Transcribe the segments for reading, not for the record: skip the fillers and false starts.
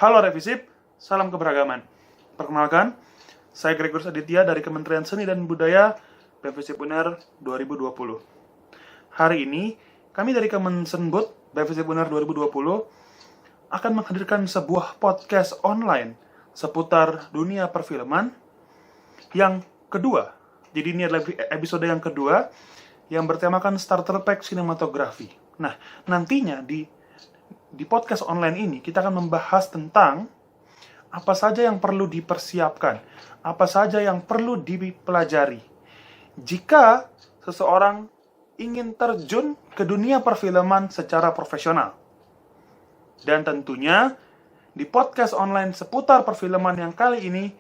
Halo Revisip, salam keberagaman. Perkenalkan, saya Gregor Aditya dari Kementerian Seni dan Budaya Revisip UNER 2020. Hari ini, kami dari Kemensenbud Revisip UNER 2020 akan menghadirkan sebuah podcast online seputar dunia perfilman yang kedua. Jadi ini adalah episode yang kedua yang bertemakan starter pack sinematografi. Nah, nantinya di podcast online ini kita akan membahas tentang apa saja yang perlu dipersiapkan, apa saja yang perlu dipelajari jika seseorang ingin terjun ke dunia perfilman secara profesional. Dan tentunya di podcast online seputar perfilman yang kali ini,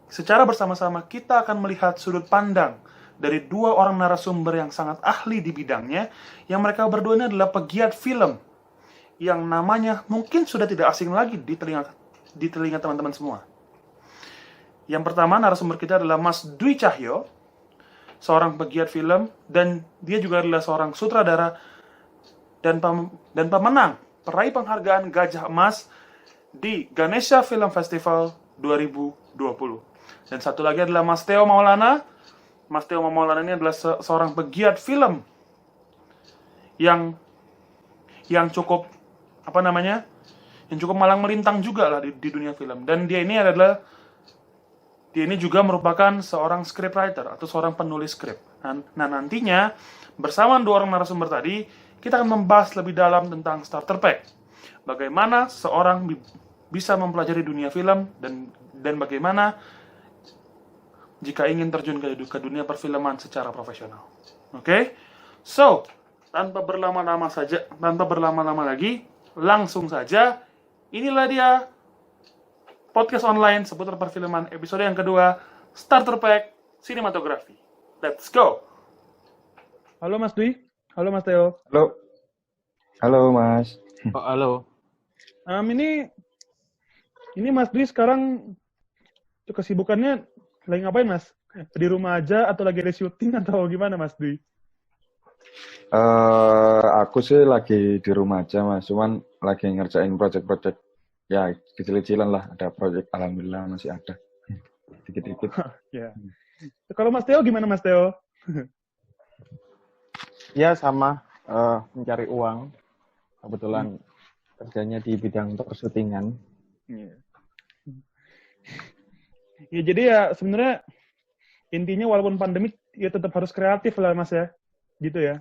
secara bersama-sama kita akan melihat sudut pandang dari dua orang narasumber yang sangat ahli di bidangnya, yang mereka berdua ini adalah pegiat film yang namanya mungkin sudah tidak asing lagi di telinga teman-teman semua. Yang pertama narasumber kita adalah Mas Dwi Cahyo, seorang pegiat film, dan dia juga adalah seorang sutradara dan pemenang peraih penghargaan Gajah Emas di Ganesha Film Festival 2020. Dan satu lagi adalah Mas Theo Maulana. Mas Theo Maulana ini adalah seorang pegiat film yang cukup yang cukup malang melintang juga lah di dunia film. Dan dia ini juga merupakan seorang scriptwriter atau seorang penulis skrip. Nah, nantinya bersama dua orang narasumber tadi, kita akan membahas lebih dalam tentang starter pack. Bagaimana seorang bisa mempelajari dunia film dan bagaimana jika ingin terjun ke dunia perfilman secara profesional. Oke? So, tanpa berlama-lama lagi, langsung saja, inilah dia podcast online seputar perfilman episode yang kedua, Starter Pack Sinematografi. Let's go! Halo Mas Dwi, halo Mas Theo. Halo Mas. Oh, halo. Ini Mas Dwi sekarang kesibukannya lagi ngapain Mas? Di rumah aja atau lagi ada syuting atau gimana Mas Dwi? Aku sih lagi di rumah aja Mas, cuman lagi ngerjain project-project ya kecil-kecilan lah. Ada project, alhamdulillah masih ada dikit-dikit. Ya. Kalau Mas Theo gimana Mas Theo? Ya sama, mencari uang. Kebetulan kerjanya di bidang persyutingan. Ya jadi ya sebenarnya intinya walaupun pandemik ya tetap harus kreatif lah Mas ya, gitu ya.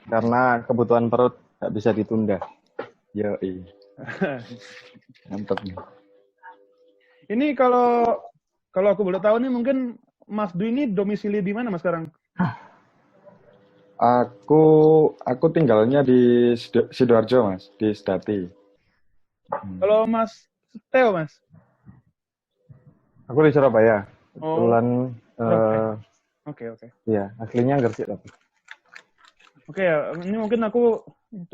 Karena kebutuhan perut nggak bisa ditunda. Yoi. Mantap nih. Ini kalau aku boleh tahu nih, mungkin Mas Dwi ini domisili di mana Mas sekarang? Aku tinggalnya di Sidoarjo Mas, di Sedati. Kalau Mas Theo Mas? Aku di Surabaya. Oh. Kebetulan, Oke. ya aslinya Gresik tapi. Oke ya, ini mungkin aku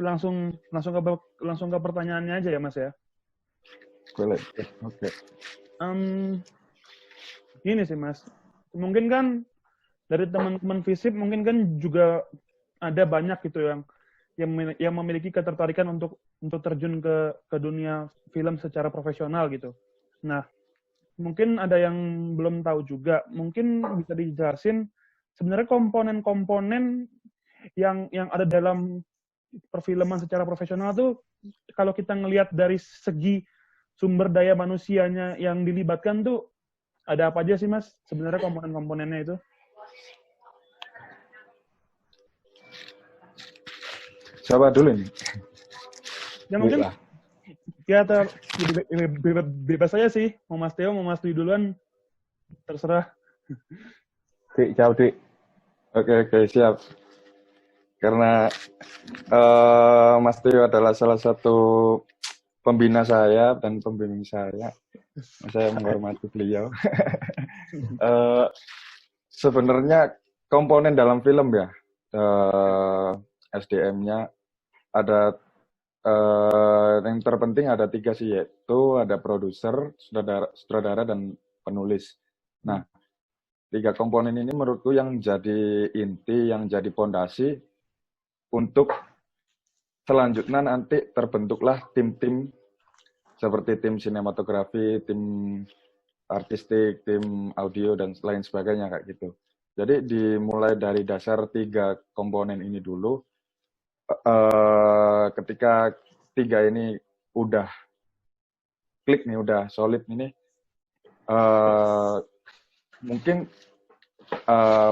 langsung ke pertanyaannya aja ya Mas ya. Boleh. Oke. Gini sih Mas, mungkin kan dari teman-teman FISIP mungkin kan juga ada banyak gitu yang memiliki ketertarikan untuk terjun ke dunia film secara profesional gitu. Nah, mungkin ada yang belum tahu juga, mungkin bisa dijelasin sebenarnya komponen-komponen yang ada dalam perfilman secara profesional tuh, kalau kita ngelihat dari segi sumber daya manusianya yang dilibatkan tuh ada apa aja sih Mas sebenarnya komponen-komponennya itu? Siapa dulu nih? Ya mungkin ya bebas saja sih, mau Mas Theo mau Mas Dwi duluan terserah. Jauh Dik. Oke, siap. Karena Mas Tio adalah salah satu pembina saya dan pembimbing saya. Saya menghormati beliau. Sebenarnya komponen dalam film ya, SDM-nya ada yang terpenting ada 3 sih, yaitu ada produser, sutradara dan penulis. Nah, 3 komponen ini menurutku yang jadi inti, yang jadi pondasi untuk selanjutnya nanti terbentuklah tim-tim seperti tim sinematografi, tim artistik, tim audio, dan lain sebagainya kayak gitu. Jadi dimulai dari dasar 3 komponen ini dulu. Ketika 3 ini udah klik nih, udah solid ini, mungkin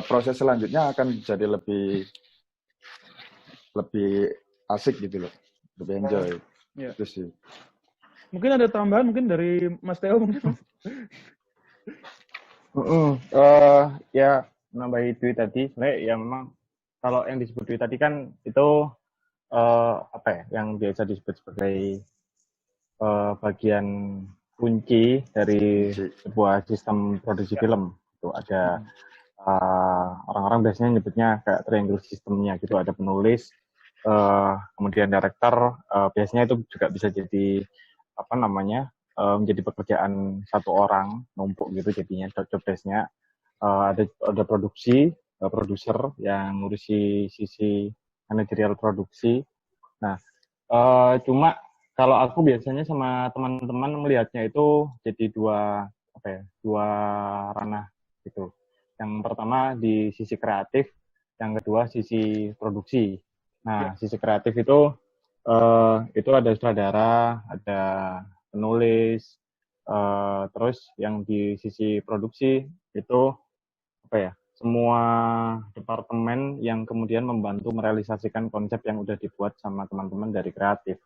proses selanjutnya akan jadi lebih asik gitu loh, lebih enjoy. Ya. Itu sih. Mungkin ada tambahan mungkin dari Mas Theo mungkin. Ya menambahi Dwi tadi, sebenarnya ya memang kalau yang disebut Dwi tadi kan itu apa ya, yang biasa disebut sebagai bagian kunci dari sebuah sistem produksi film. Itu ada orang-orang biasanya nyebutnya kayak triangle sistemnya gitu, ada penulis, kemudian director, biasanya itu juga bisa jadi apa namanya, menjadi pekerjaan satu orang numpuk gitu jadinya job desk-nya. Ada produksi, produser yang ngurusi sisi manajerial produksi. Nah, cuma kalau aku biasanya sama teman-teman melihatnya itu jadi dua ranah gitu. Yang pertama di sisi kreatif, yang kedua sisi produksi. Nah, sisi kreatif itu ada sutradara, ada penulis, terus yang di sisi produksi itu semua departemen yang kemudian membantu merealisasikan konsep yang udah dibuat sama teman-teman dari kreatif.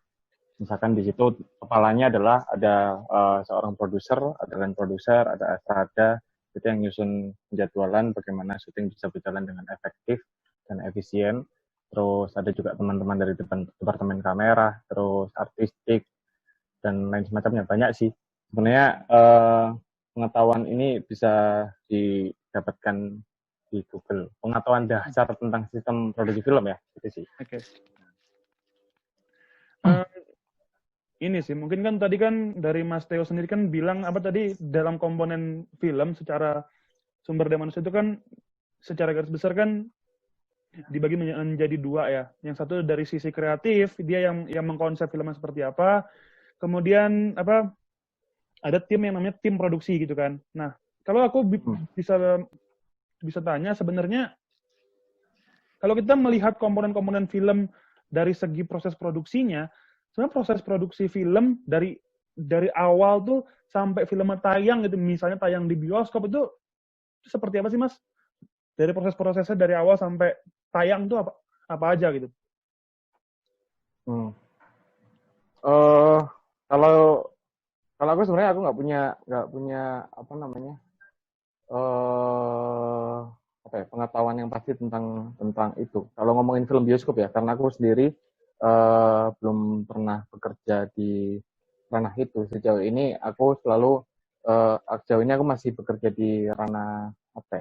Misalkan di situ kepalanya adalah ada seorang produser, ada line producer, ada astrada, itu yang nyusun penjadwalan bagaimana syuting bisa berjalan dengan efektif dan efisien. Terus ada juga teman-teman dari departemen kamera, terus artistik, dan lain semacamnya. Banyak sih. Sebenarnya pengetahuan ini bisa didapatkan di Google. Pengetahuan dasar tentang sistem produksi film ya, itu sih. Oke. Ini sih, mungkin kan tadi kan dari Mas Theo sendiri kan bilang apa tadi dalam komponen film secara sumber daya manusia itu kan secara garis besar kan dibagi menjadi 2 ya. Yang satu dari sisi kreatif, dia yang mengkonsep filmnya seperti apa. Kemudian apa ada tim yang namanya tim produksi gitu kan. Nah, kalau aku bisa tanya sebenarnya kalau kita melihat komponen-komponen film dari segi proses produksinya, sebenarnya proses produksi film dari awal tuh sampai filmnya tayang gitu, misalnya tayang di bioskop itu seperti apa sih Mas? Dari proses-prosesnya dari awal sampai tayang tuh apa aja gitu? Kalau aku sebenarnya aku nggak punya apa namanya pengetahuan yang pasti tentang itu. Kalau ngomongin film bioskop ya, karena aku sendiri belum pernah bekerja di ranah itu. Sejauh ini aku masih bekerja di ranah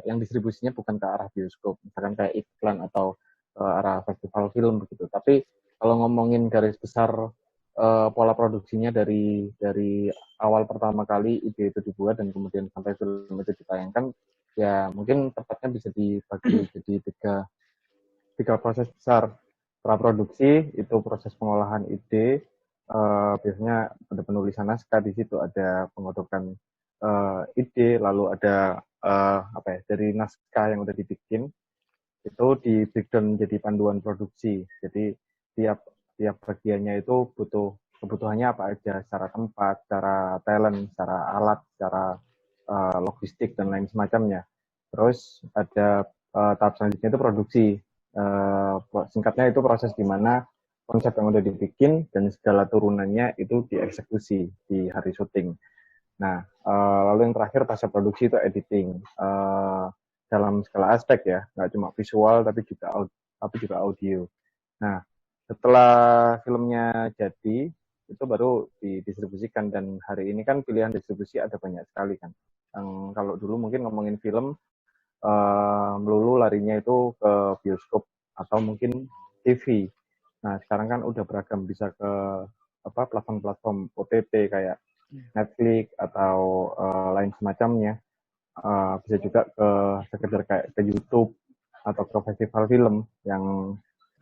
yang distribusinya bukan ke arah bioskop, misalkan kayak iklan atau arah festival film begitu. Tapi kalau ngomongin garis besar pola produksinya dari awal pertama kali ide itu dibuat dan kemudian sampai film itu ditayangkan, ya mungkin tepatnya bisa dibagi jadi tiga proses besar. Praproduksi itu proses pengolahan ide, biasanya ada penulisan naskah, di situ ada pengotokan ide, lalu ada dari naskah yang udah dibikin itu di breakdown menjadi panduan produksi. Jadi tiap bagiannya itu kebutuhannya apa aja, secara tempat, secara talent, secara alat, secara logistik dan lain semacamnya. Terus ada tahap selanjutnya itu produksi. Singkatnya itu proses di mana konsep yang udah dibikin dan segala turunannya itu dieksekusi di hari syuting. Nah, lalu yang terakhir fase produksi itu editing. Dalam segala aspek ya, nggak cuma visual tapi juga audio. Nah, setelah filmnya jadi, itu baru didistribusikan, dan hari ini kan pilihan distribusi ada banyak sekali kan. Kalau dulu mungkin ngomongin film, melulu larinya itu ke bioskop atau mungkin TV. Nah, sekarang kan udah beragam, bisa ke platform-platform OTT kayak Netflix atau lain semacamnya. Bisa juga ke sekedar kayak ke YouTube atau ke festival film yang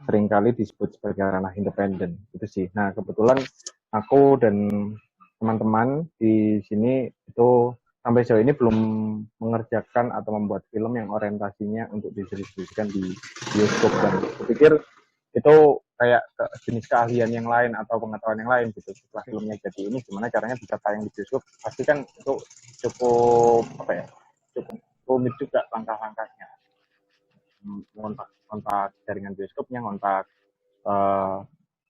seringkali disebut sebagai ranah independen itu sih. Nah kebetulan aku dan teman-teman di sini itu sampai sejauh ini belum mengerjakan atau membuat film yang orientasinya untuk didistribusikan di bioskop, dan aku pikir itu kayak jenis keahlian yang lain atau pengetahuan yang lain gitu. Setelah filmnya jadi ini gimana caranya bisa tayang di bioskop, pasti kan itu cukup apa ya, cukup rumit juga langkah-langkahnya, kontak jaringan bioskopnya, kontak eh,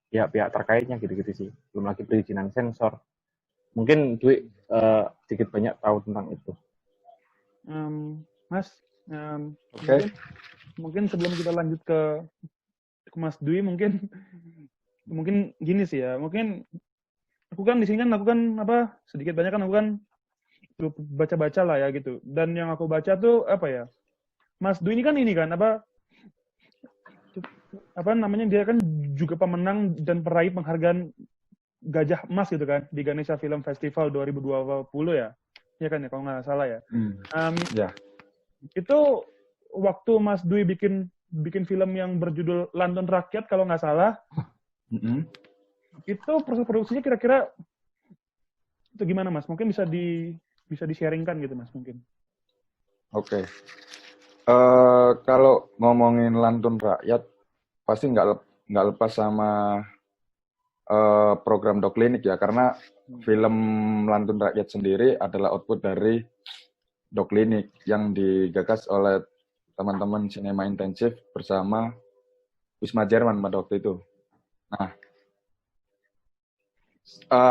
pihak-pihak terkaitnya gitu-gitu sih. Belum lagi perizinan sensor. Mungkin Dwi sedikit banyak tahu tentang itu. Mas, Oke. mungkin sebelum kita lanjut ke Mas Dwi, mungkin gini sih ya. Mungkin aku kan di sini kan aku kan sedikit banyak kan aku kan baca-baca lah ya gitu. Dan yang aku baca tuh apa ya? Mas Dwi ini kan apa namanya, dia kan juga pemenang dan peraih penghargaan Gajah Emas gitu kan di Ganesha Film Festival 2020 ya. Ya kan ya kalau nggak salah ya. Ya. Itu waktu Mas Dwi bikin film yang berjudul Lantun Rakyat kalau nggak salah. Itu proses produksinya kira-kira itu gimana Mas? Mungkin bisa di-sharingkan gitu Mas mungkin. Oke. Kalau ngomongin Lantun Rakyat pasti nggak lepas sama program Doklinik ya, karena film Lantun Rakyat sendiri adalah output dari Doklinik yang digagas oleh teman-teman Sinema Intensif bersama Wisma Jerman pada waktu itu. Nah,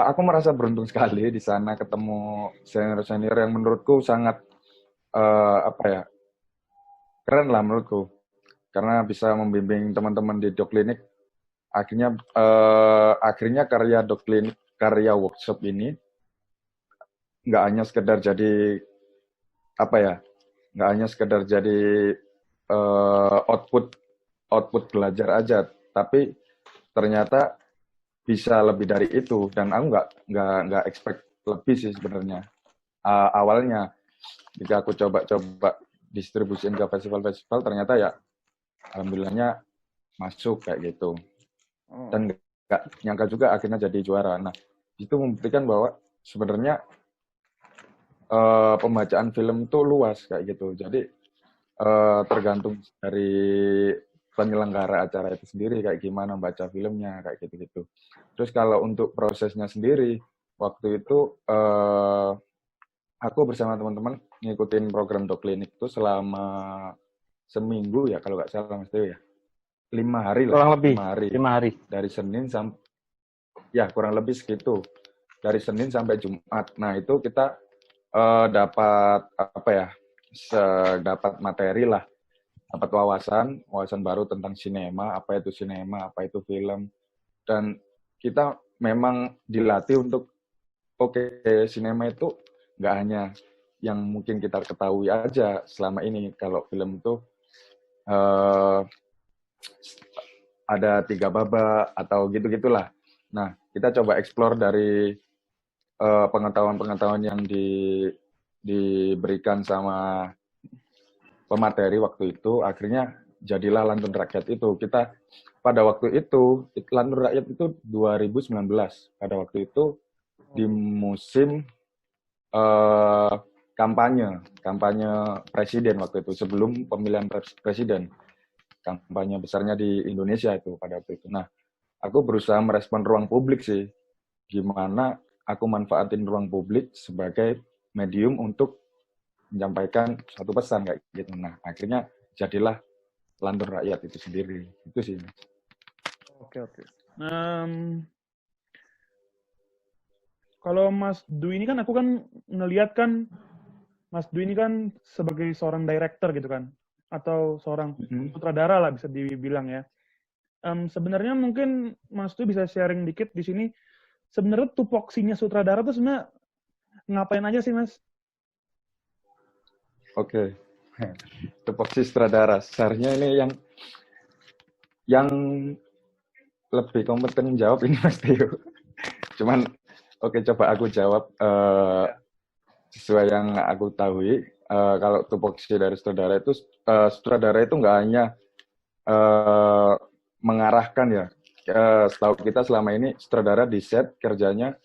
aku merasa beruntung sekali di sana ketemu senior-senior yang menurutku sangat keren lah menurutku, karena bisa membimbing teman-teman di Doklinik. Akhirnya karya Doklinik, karya workshop ini nggak hanya sekedar jadi nggak hanya sekedar jadi output belajar aja, tapi ternyata bisa lebih dari itu, dan aku nggak expect lebih sih sebenarnya. Awalnya jika aku coba distribusiin ke festival-festival, ternyata ya alhamdulillahnya masuk kayak gitu, dan nggak nyangka juga akhirnya jadi juara. Nah, itu membuktikan bahwa sebenarnya pembacaan film itu luas kayak gitu. Jadi tergantung dari penyelenggara acara itu sendiri kayak gimana baca filmnya kayak gitu-gitu. Terus kalau untuk prosesnya sendiri, waktu itu aku bersama teman-teman ngikutin program Doklinik itu selama seminggu ya kalau nggak salah Mas Dewi ya. 5 hari lah. Kurang lebih 5 hari. Dari Senin sampai ya kurang lebih segitu. Dari Senin sampai Jumat. Nah, itu kita dapat dapat materi lah, dapat wawasan baru tentang sinema, apa itu sinema, apa itu film, dan kita memang dilatih untuk sinema itu nggak hanya yang mungkin kita ketahui aja selama ini. Kalau film itu ada 3 babak atau gitu-gitulah. Nah, kita coba explore dari pengetahuan-pengetahuan yang diberikan sama pemateri waktu itu, akhirnya jadilah Lantun Rakyat itu. Kita pada waktu itu Lantun Rakyat itu 2019. Pada waktu itu di musim kampanye presiden waktu itu, sebelum pemilihan presiden. Kampanye besarnya di Indonesia itu pada waktu itu. Nah, aku berusaha merespon ruang publik sih. Gimana aku manfaatin ruang publik sebagai medium untuk menyampaikan satu pesan kayak gitu. Nah, akhirnya jadilah Lantun Rakyat itu sendiri. Itu sih. Oke. Kalau Mas Dwi ini kan aku kan ngelihat kan Mas Dwi ini kan sebagai seorang director gitu kan, atau seorang sutradara lah bisa dibilang ya. Sebenarnya mungkin Mas Dwi bisa sharing dikit di sini. Sebenarnya tupoksinya sutradara tuh sebenarnya ngapain aja sih Mas? Oke. Tupoksi sutradara. Seharusnya ini yang lebih kompeten jawab ini Mas Tio. Cuman coba aku jawab sesuai yang aku tahu. Kalau tupoksi dari sutradara itu nggak hanya mengarahkan ya. Setahu kita selama ini sutradara di set kerjanya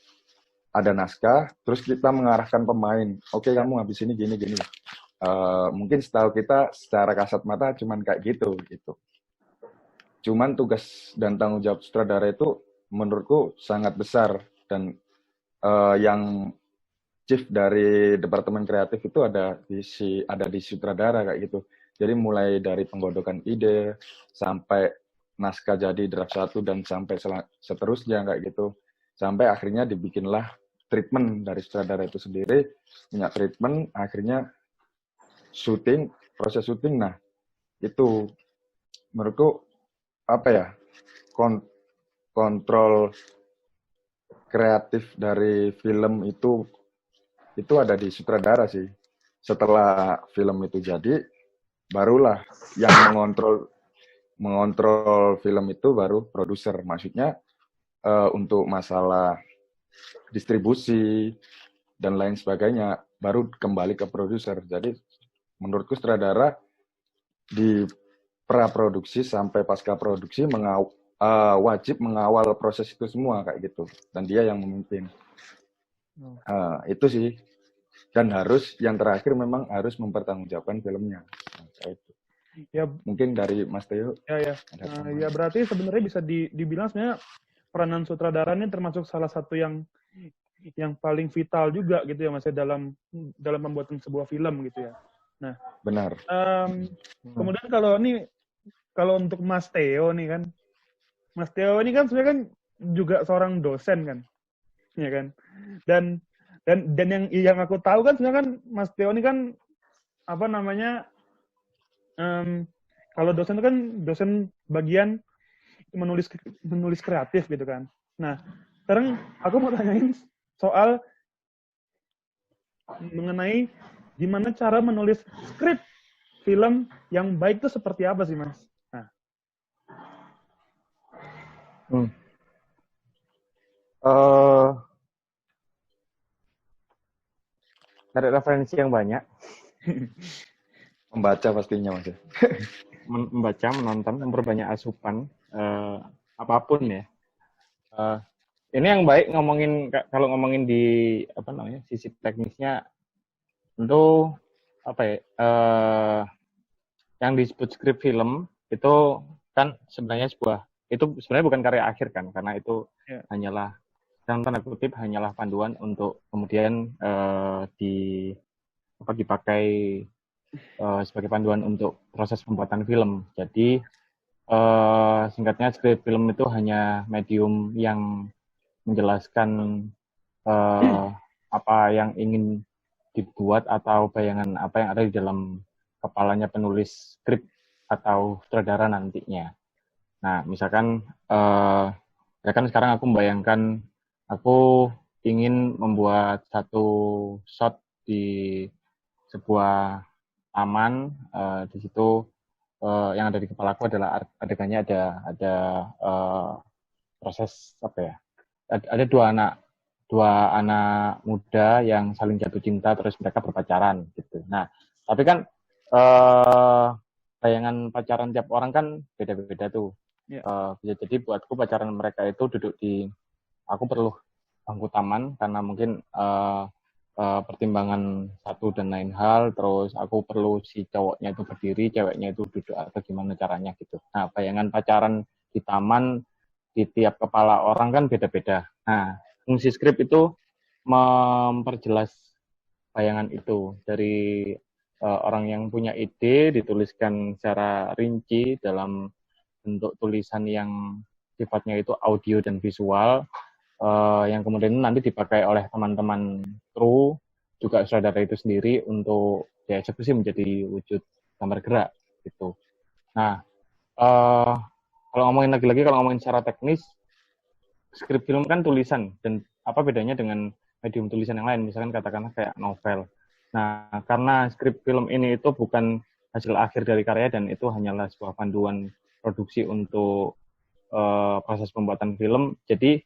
ada naskah, terus kita mengarahkan pemain. Oke, kamu habis ini gini gini. Mungkin setahu kita secara kasat mata cuman kayak gitu gitu. Cuman tugas dan tanggung jawab sutradara itu menurutku sangat besar, dan yang chief dari departemen kreatif itu ada di sutradara kayak gitu. Jadi mulai dari penggodokan ide sampai naskah jadi draft 1 dan sampai seterusnya kayak gitu. Sampai akhirnya dibikinlah treatment dari sutradara itu sendiri, punya treatment, akhirnya proses syuting. Nah, itu menurutku apa ya? Kontrol kreatif dari film itu ada di sutradara sih. Setelah film itu jadi, barulah yang mengontrol film itu baru produser. Maksudnya untuk masalah distribusi dan lain sebagainya baru kembali ke produser. Jadi menurutku sutradara di praproduksi sampai pasca produksi wajib mengawal proses itu semua kayak gitu, dan dia yang memimpin. Itu sih. Dan yang terakhir memang harus mempertanggungjawabkan filmnya. Kayak itu. Ya, mungkin dari Mas Teo. Ya berarti sebenarnya bisa dibilang sebenarnya peranan sutradara ini termasuk salah satu yang paling vital juga gitu ya Mas ya, dalam pembuatan sebuah film gitu ya. Nah, benar. Kemudian kalau untuk Mas Teo nih kan, Mas Teo ini kan sebenarnya kan juga seorang dosen kan, ya kan. Dan yang aku tahu kan sebenarnya kan Mas Teo ini kan apa namanya, kalau dosen itu kan dosen bagian menulis kreatif gitu kan. Nah, sekarang aku mau tanyain soal mengenai gimana cara menulis skrip film yang baik itu seperti apa sih, Mas? Nah. Cari referensi yang banyak. Membaca pastinya, Mas. Membaca, menonton, memperbanyak asupan, apapun ya. Ini yang baik kalau ngomongin di sisi teknisnya, tentu yang disebut skrip film itu kan sebenarnya bukan karya akhir kan, karena itu hanyalah dalam tanda kutip hanyalah panduan untuk kemudian dipakai sebagai panduan untuk proses pembuatan film. Jadi singkatnya skrip film itu hanya medium yang menjelaskan apa yang ingin dibuat atau bayangan apa yang ada di dalam kepalanya penulis skrip atau sutradara nantinya. Nah, misalkan ya kan sekarang aku membayangkan aku ingin membuat satu shot di sebuah taman, di situ yang ada di kepalaku adalah adegannya ada proses ada dua anak muda yang saling jatuh cinta terus mereka berpacaran gitu. Nah, tapi kan bayangan pacaran tiap orang kan beda-beda tuh. Bisa jadi buatku pacaran mereka itu duduk aku perlu bangku taman karena mungkin pertimbangan satu dan lain hal, terus aku perlu si cowoknya itu berdiri, ceweknya itu duduk atau gimana caranya gitu. Nah, bayangan pacaran di taman di tiap kepala orang kan beda-beda. Nah, fungsi skrip itu memperjelas bayangan itu dari orang yang punya ide dituliskan secara rinci dalam bentuk tulisan yang sifatnya itu audio dan visual, yang kemudian nanti dipakai oleh teman-teman kru juga sutradara itu sendiri untuk dieksekusi menjadi wujud gambar gerak gitu. Nah, kalau ngomongin secara teknis, skrip film kan tulisan, dan apa bedanya dengan medium tulisan yang lain, misalkan katakanlah kayak novel. Nah, karena skrip film ini itu bukan hasil akhir dari karya dan itu hanyalah sebuah panduan produksi untuk proses pembuatan film, jadi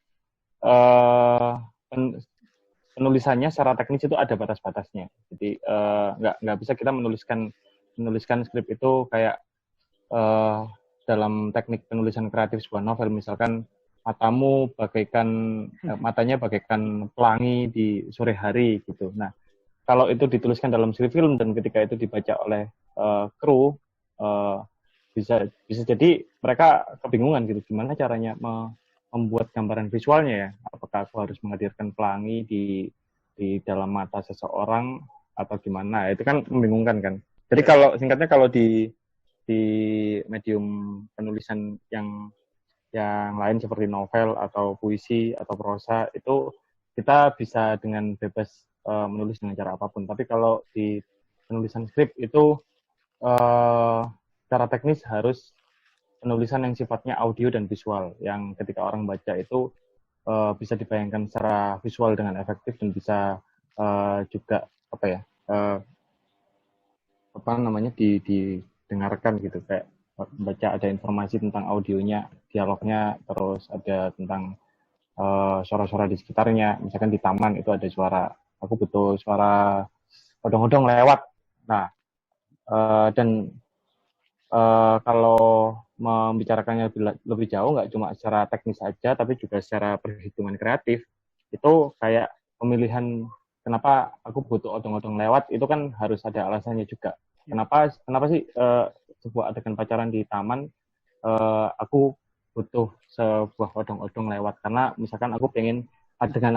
penulisannya secara teknis itu ada batas-batasnya. Jadi nggak bisa kita menuliskan skrip itu kayak dalam teknik penulisan kreatif sebuah novel, misalkan matanya bagaikan pelangi di sore hari gitu. Nah, kalau itu dituliskan dalam skrip film dan ketika itu dibaca oleh kru, bisa jadi mereka kebingungan gitu, gimana caranya membuat gambaran visualnya ya. Apakah aku harus menghadirkan pelangi di dalam mata seseorang atau gimana? Itu kan membingungkan kan. Jadi kalau singkatnya, kalau di medium penulisan yang lain seperti novel atau puisi atau prosa, itu kita bisa dengan bebas menulis dengan cara apapun. Tapi kalau di penulisan skrip itu secara teknis harus penulisan yang sifatnya audio dan visual, yang ketika orang baca itu bisa dibayangkan secara visual dengan efektif dan bisa juga didengarkan gitu, kayak baca ada informasi tentang audionya, dialognya, terus ada tentang suara-suara di sekitarnya. Misalkan di taman itu ada suara, aku butuh suara odong-odong lewat. Nah, dan kalau membicarakannya lebih jauh, nggak cuma secara teknis saja, tapi juga secara perhitungan kreatif. Itu kayak pemilihan kenapa aku butuh odong-odong lewat, itu kan harus ada alasannya juga. Kenapa sih sebuah adegan pacaran di taman, aku butuh sebuah odong-odong lewat, karena misalkan aku pengen adegan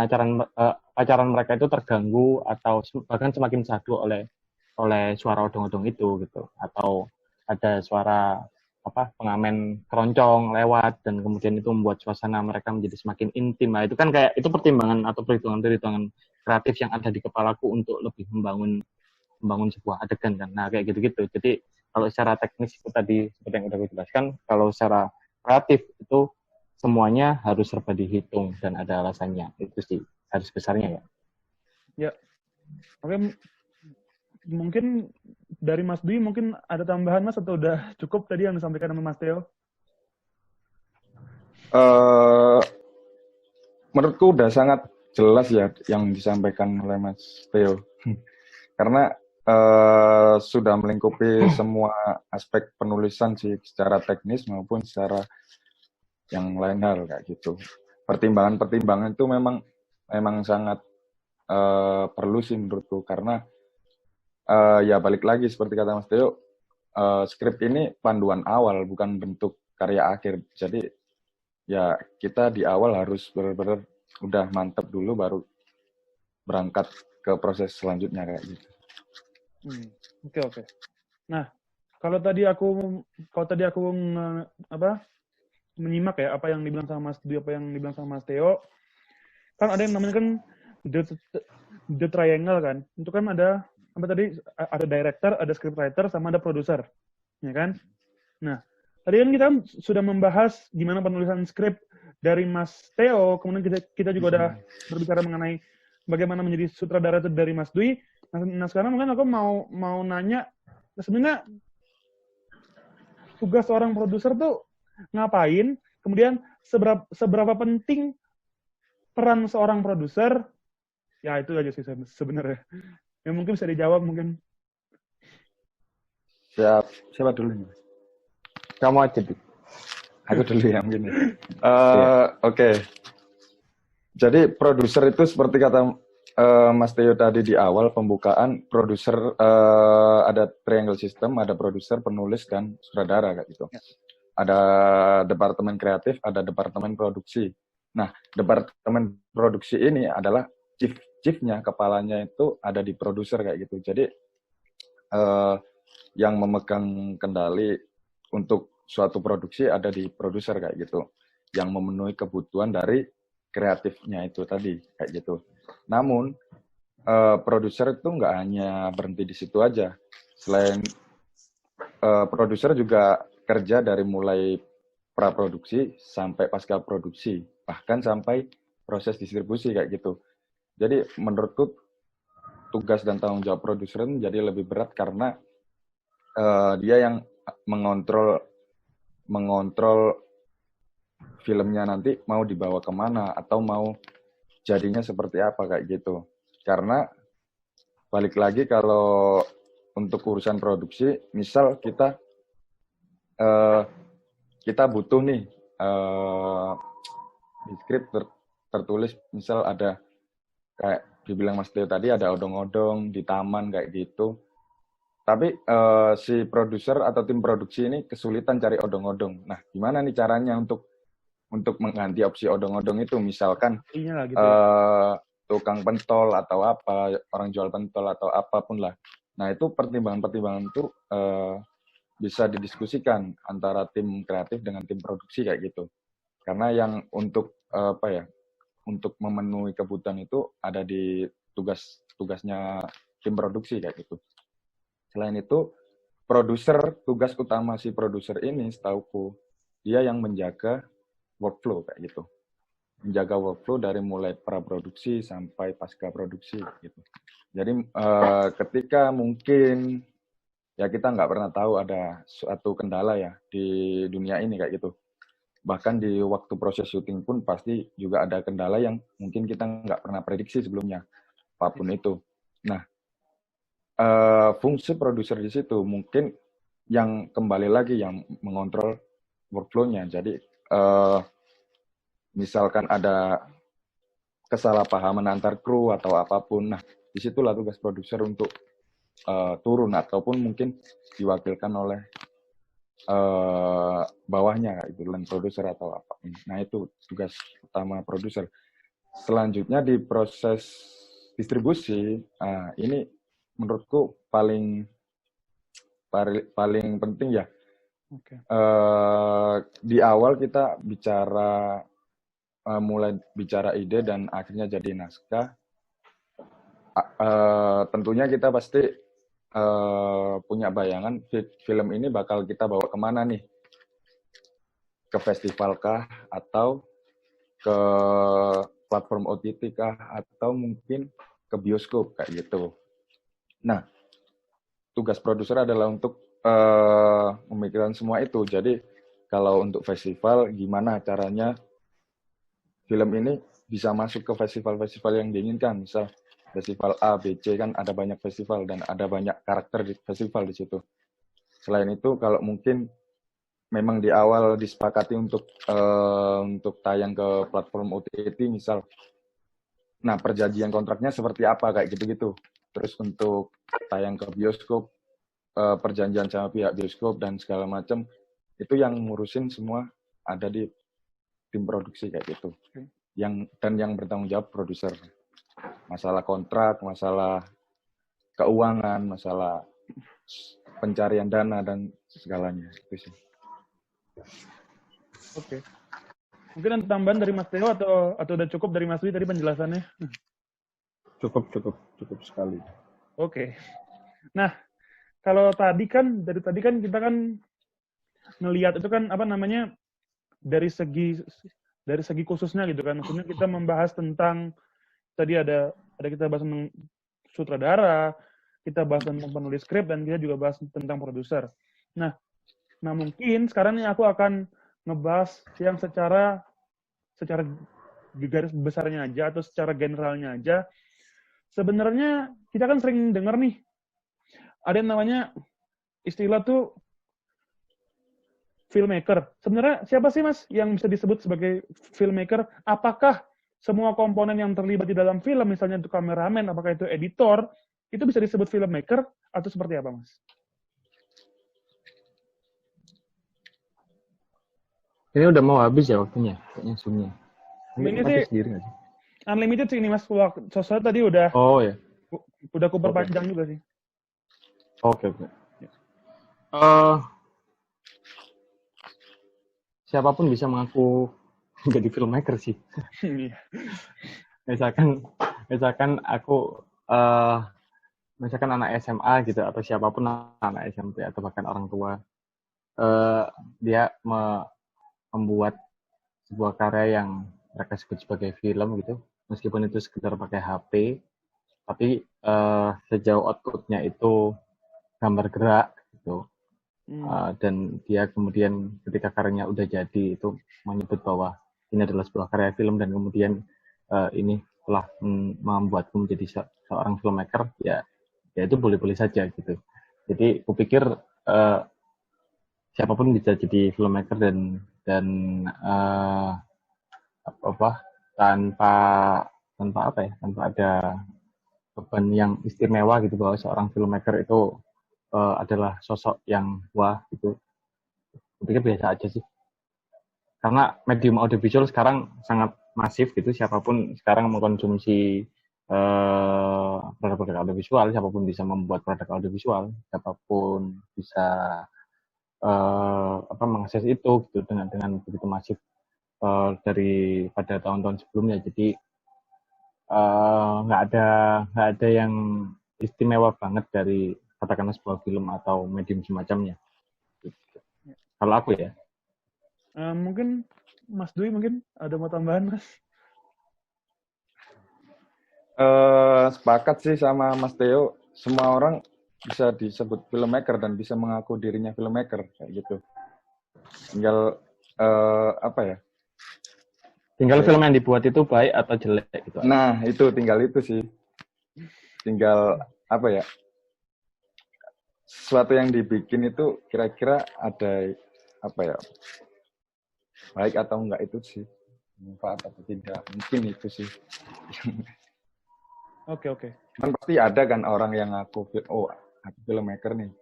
pacaran mereka itu terganggu atau bahkan semakin syahdu oleh suara odong-odong itu gitu, atau ada suara pengamen keroncong lewat dan kemudian itu membuat suasana mereka menjadi semakin intim. Nah, itu kan kayak itu pertimbangan atau perhitungan kreatif yang ada di kepalaku untuk lebih membangun sebuah adegan kan. Nah, kayak gitu-gitu. Jadi kalau secara teknis itu tadi seperti yang udah gue jelaskan, kalau secara kreatif itu semuanya harus serba dihitung dan ada alasannya. Itu sih garis besarnya ya. Ya. Oke, mungkin dari Mas Dwi mungkin ada tambahan Mas, atau udah cukup tadi yang disampaikan sama Mas Theo? Menurutku udah sangat jelas ya yang disampaikan oleh Mas Theo. Karena sudah melingkupi semua aspek penulisan sih, secara teknis maupun secara yang lain hal kayak gitu. Pertimbangan-pertimbangan itu memang sangat perlu sih menurutku, karena ya balik lagi seperti kata Mas Theo, skrip ini panduan awal, bukan bentuk karya akhir. Jadi ya kita di awal harus benar-benar udah mantep dulu, baru berangkat ke proses selanjutnya kayak gitu. Oke. Nah, kalau tadi aku menyimak ya apa yang dibilang sama Mas Dwi, apa yang dibilang sama Mas Theo, kan ada yang namanya kan the triangle kan. Itu kan ada ada director, ada scriptwriter, sama ada produser, ya kan? Nah, tadi kan kita sudah membahas gimana penulisan skrip dari Mas Theo, kemudian kita juga udah berbicara mengenai bagaimana menjadi sutradara itu dari Mas Dwi. Nah, sekarang mungkin aku mau nanya, sebenarnya tugas seorang produser tuh ngapain? Kemudian seberapa penting peran seorang produser? Ya itu aja sih sebenarnya. Ya mungkin bisa dijawab mungkin. Siapa dulu? Kamu aja dulu. Aku dulu ya mungkin. Oke. Jadi produser itu seperti kata Mas Theo tadi di awal pembukaan, produser ada triangle system, ada produser, penulis, dan sutradara kayak gitu. Ya. Ada departemen kreatif, ada departemen produksi. Nah, departemen produksi ini adalah chiefnya, kepalanya itu ada di produser kayak gitu. Jadi yang memegang kendali untuk suatu produksi ada di produser kayak gitu, yang memenuhi kebutuhan dari kreatifnya itu tadi kayak gitu. Namun produser itu nggak hanya berhenti di situ aja. Selain produser juga kerja dari mulai praproduksi sampai pasca produksi, bahkan sampai proses distribusi kayak gitu. Jadi menurutku tugas dan tanggung jawab produser menjadi lebih berat, karena dia yang mengontrol filmnya nanti mau dibawa kemana atau mau jadinya seperti apa kayak gitu. Karena balik lagi, kalau untuk urusan produksi, misal kita kita butuh nih di skrip tertulis misal ada kayak dibilang Mas Teo tadi ada odong-odong di taman kayak gitu. Tapi si produser atau tim produksi ini kesulitan cari odong-odong. Nah, gimana nih caranya untuk mengganti opsi odong-odong itu? Misalkan Iya lah gitu ya. tukang pentol atau apa, orang jual pentol atau apapun lah. Nah, itu pertimbangan-pertimbangan itu bisa didiskusikan antara tim kreatif dengan tim produksi kayak gitu. Karena yang untuk untuk memenuhi kebutuhan itu ada di tugasnya tim produksi kayak gitu. Selain itu, tugas utama si produser ini setauku, dia yang menjaga workflow kayak gitu. Menjaga workflow dari mulai praproduksi sampai pasca produksi gitu. Jadi ketika mungkin ya kita nggak pernah tahu ada suatu kendala ya di dunia ini kayak gitu. Bahkan di waktu proses syuting pun pasti juga ada kendala yang mungkin kita nggak pernah prediksi sebelumnya, apapun itu. Nah, fungsi produser di situ mungkin yang kembali lagi yang mengontrol workflow-nya. Jadi misalkan ada kesalahpahaman antar kru atau apapun, nah disitulah tugas produser untuk turun ataupun mungkin diwakilkan oleh bawahnya itu line produser atau apa. Nah itu tugas utama produser. Selanjutnya di proses distribusi, ini menurutku paling penting ya. Oke. Di awal kita mulai bicara ide dan akhirnya jadi naskah. Tentunya kita pasti punya bayangan film ini bakal kita bawa kemana nih? Ke festival kah? Atau ke platform OTT kah? Atau mungkin ke bioskop kayak gitu. Nah, tugas produser adalah untuk memikirkan semua itu. Jadi kalau untuk festival, gimana caranya film ini bisa masuk ke festival-festival yang diinginkan. Misal festival A, B, C kan ada banyak festival dan ada banyak karakter di festival di situ. Selain itu, kalau mungkin memang di awal disepakati untuk tayang ke platform OTT, misal, nah perjanjian kontraknya seperti apa kayak gitu-gitu. Terus untuk tayang ke bioskop, perjanjian sama pihak bioskop dan segala macam itu yang ngurusin semua ada di tim produksi kayak gitu. Yang bertanggung jawab produser. Masalah kontrak, masalah keuangan, masalah pencarian dana dan segalanya itu sih. Oke. Mungkin ada tambahan dari Mas Teo atau udah cukup dari Mas Dwi tadi penjelasannya? Cukup sekali. Oke. Nah, kalau tadi kan kita kan ngelihat itu kan apa namanya dari segi khususnya gitu kan. Maksudnya kita membahas tentang tadi ada kita bahas tentang sutradara, kita bahas tentang penulis skrip dan kita juga bahas tentang produser. Nah mungkin sekarang ini aku akan ngebahas yang secara garis besarnya aja atau secara generalnya aja. Sebenarnya kita kan sering dengar nih ada yang namanya istilah tuh filmmaker. Sebenarnya siapa sih Mas yang bisa disebut sebagai filmmaker? Apakah semua komponen yang terlibat di dalam film, misalnya itu kameramen, apakah itu editor, itu bisa disebut filmmaker atau seperti apa Mas? Ini udah mau habis ya waktunya, kayaknya zoomnya. Ini sih sendiri nggak sih? Unlimited sih ini Mas. Sosok tadi udah Oh ya. Udah kuperpanjang juga sih. Oke. Siapapun bisa mengaku menjadi filmmaker sih. misalkan aku misalkan anak SMA gitu atau siapapun anak SMP atau bahkan orang tua dia membuat sebuah karya yang mereka sebut sebagai film gitu, meskipun itu sekedar pakai HP, tapi sejauh outputnya itu gambar gerak gitu. Dan dia kemudian ketika karyanya udah jadi itu menyebut bahwa ini adalah sebuah karya film dan kemudian ini telah membuatku menjadi seorang filmmaker, ya itu boleh-boleh saja gitu. Jadi kupikir siapapun bisa jadi filmmaker dan eh, apa tanpa tanpa apa ya tanpa ada beban yang istimewa gitu bahwa seorang filmmaker itu adalah sosok yang wah gitu. Saya pikir biasa aja sih. Karena medium audiovisual sekarang sangat masif gitu, siapapun sekarang mengkonsumsi produk-produk audiovisual, siapapun bisa membuat produk audiovisual, siapapun bisa mengakses itu gitu dengan begitu masif daripada tahun-tahun sebelumnya. Jadi nggak ada yang istimewa banget dari katakanlah sebuah film atau medium semacamnya. Kalau aku ya. Mungkin Mas Dwi mungkin ada mau tambahan, Mas? Sepakat sih sama Mas Theo, semua orang bisa disebut filmmaker dan bisa mengaku dirinya filmmaker kayak gitu. Tinggal apa ya? Tinggal film yang dibuat itu baik atau jelek gitu. Nah, itu tinggal itu sih. Tinggal apa ya? Sesuatu yang dibikin itu kira-kira ada apa ya? Baik atau enggak itu sih. Manfaat atau tidak. Mungkin itu sih. Oke. Kan pasti ada kan orang yang aku filmmaker nih.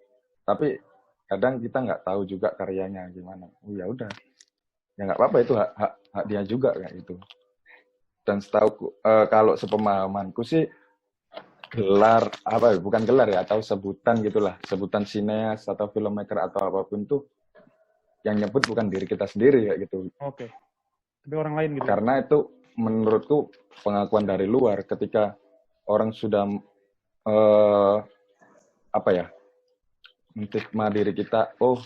Tapi kadang kita nggak tahu juga karyanya gimana. Oh ya udah. Ya nggak apa-apa, itu hak dia juga kayak gitu. Dan setahu kalau sepemahamanku sih gelar apa ya, bukan gelar ya, atau sebutan gitulah, sebutan sineas atau filmmaker atau apapun tuh yang nyebut bukan diri kita sendiri kayak gitu. Oke. Tapi orang lain gitu. Karena itu menurutku pengakuan dari luar ketika orang sudah apa ya, menstigma diri kita, oh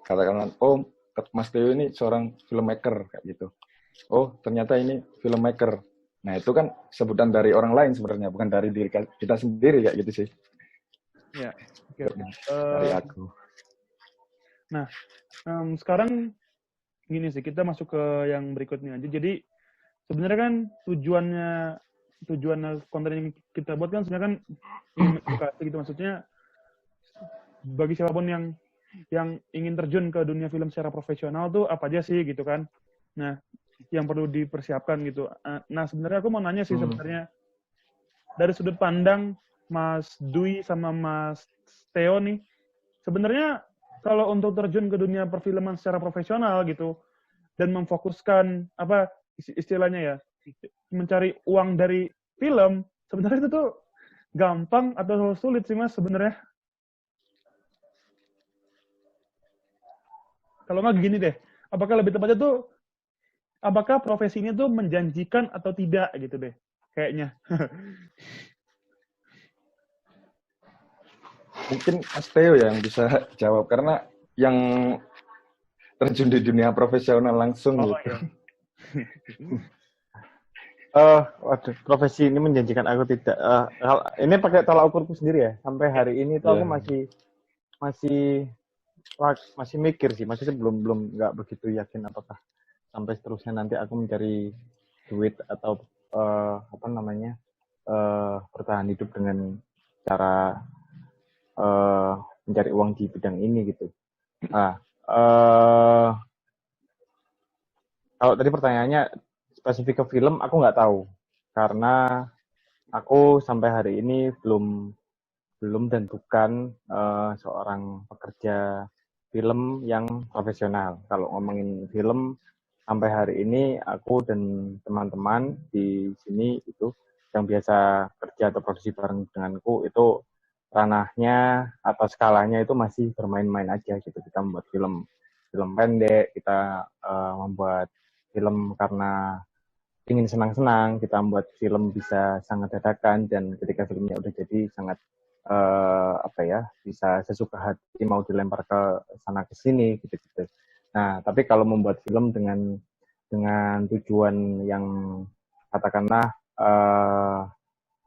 katakanlah, oh Mas Theo ini seorang filmmaker kayak gitu. Oh ternyata ini filmmaker. Nah itu kan sebutan dari orang lain sebenarnya, bukan dari diri kita sendiri kayak gitu sih. Ya. Oke. Dari aku. Nah, sekarang gini sih, kita masuk ke yang berikutnya aja. Jadi sebenarnya kan tujuan konten yang kita buat kan sebenarnya kan ingin mengedukasi gitu, maksudnya bagi siapapun yang ingin terjun ke dunia film secara profesional tuh apa aja sih gitu kan. Nah, yang perlu dipersiapkan gitu. Nah, sebenarnya aku mau nanya sih sebenarnya dari sudut pandang Mas Dwi sama Mas Theo nih, sebenarnya kalau untuk terjun ke dunia perfilman secara profesional gitu dan memfokuskan apa istilahnya ya, mencari uang dari film, sebenarnya itu tuh gampang atau sulit sih Mas sebenarnya? Kalau nggak gini deh, apakah lebih tepatnya tuh, apakah profesi ini tuh menjanjikan atau tidak gitu deh, kayaknya. Mungkin Mas Theo yang bisa jawab karena yang terjun di dunia profesional langsung gitu. Iya. Waduh, profesi ini menjanjikan aku tidak. Ini pakai tolak ukurku sendiri ya. Sampai hari ini tuh aku masih mikir sih, masih belum nggak begitu yakin apakah sampai seterusnya nanti aku mencari duit atau bertahan hidup dengan cara mencari uang di bidang ini gitu. Kalau tadi pertanyaannya spesifik ke film, aku nggak tahu karena aku sampai hari ini belum dan bukan seorang pekerja film yang profesional. Kalau ngomongin film, sampai hari ini aku dan teman-teman di sini itu yang biasa kerja atau produksi bareng denganku itu ranahnya atau skalanya itu masih bermain-main aja gitu. Kita membuat film pendek, kita membuat film karena ingin senang-senang, kita membuat film bisa sangat dadakan dan ketika filmnya udah jadi sangat bisa sesuka hati mau dilempar ke sana ke sini gitu. Nah, tapi kalau membuat film dengan tujuan yang katakanlah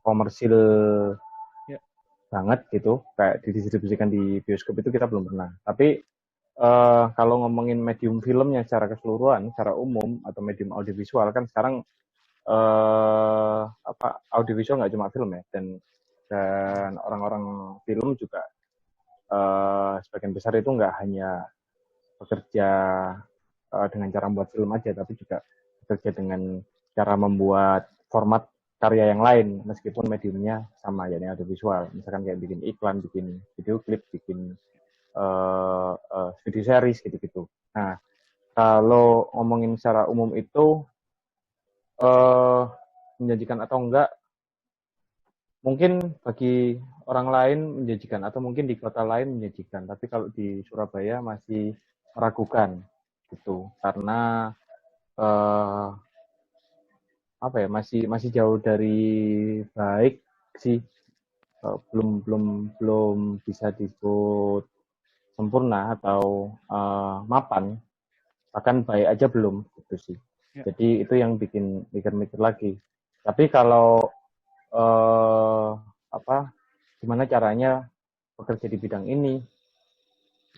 komersil banget gitu, kayak didistribusikan di bioskop itu kita belum pernah. Tapi kalau ngomongin medium filmnya secara keseluruhan, secara umum atau medium audiovisual kan sekarang audiovisual nggak cuma film ya, dan orang-orang film juga sebagian besar itu nggak hanya bekerja dengan cara membuat film aja, tapi juga bekerja dengan cara membuat format karya yang lain, meskipun mediumnya sama, yakni audiovisual. Misalkan kayak bikin iklan, bikin video klip, bikin video series gitu-gitu. Nah, kalau ngomongin secara umum itu menjanjikan atau enggak, mungkin bagi orang lain menjanjikan atau mungkin di kota lain menjanjikan, tapi kalau di Surabaya masih meragukan gitu, karena eh, apa ya, masih jauh dari baik sih. Belum belum belum bisa disebut sempurna atau mapan, bahkan baik aja belum gitu sih. Ya. Jadi itu yang bikin mikir-mikir lagi. Tapi kalau gimana caranya bekerja di bidang ini,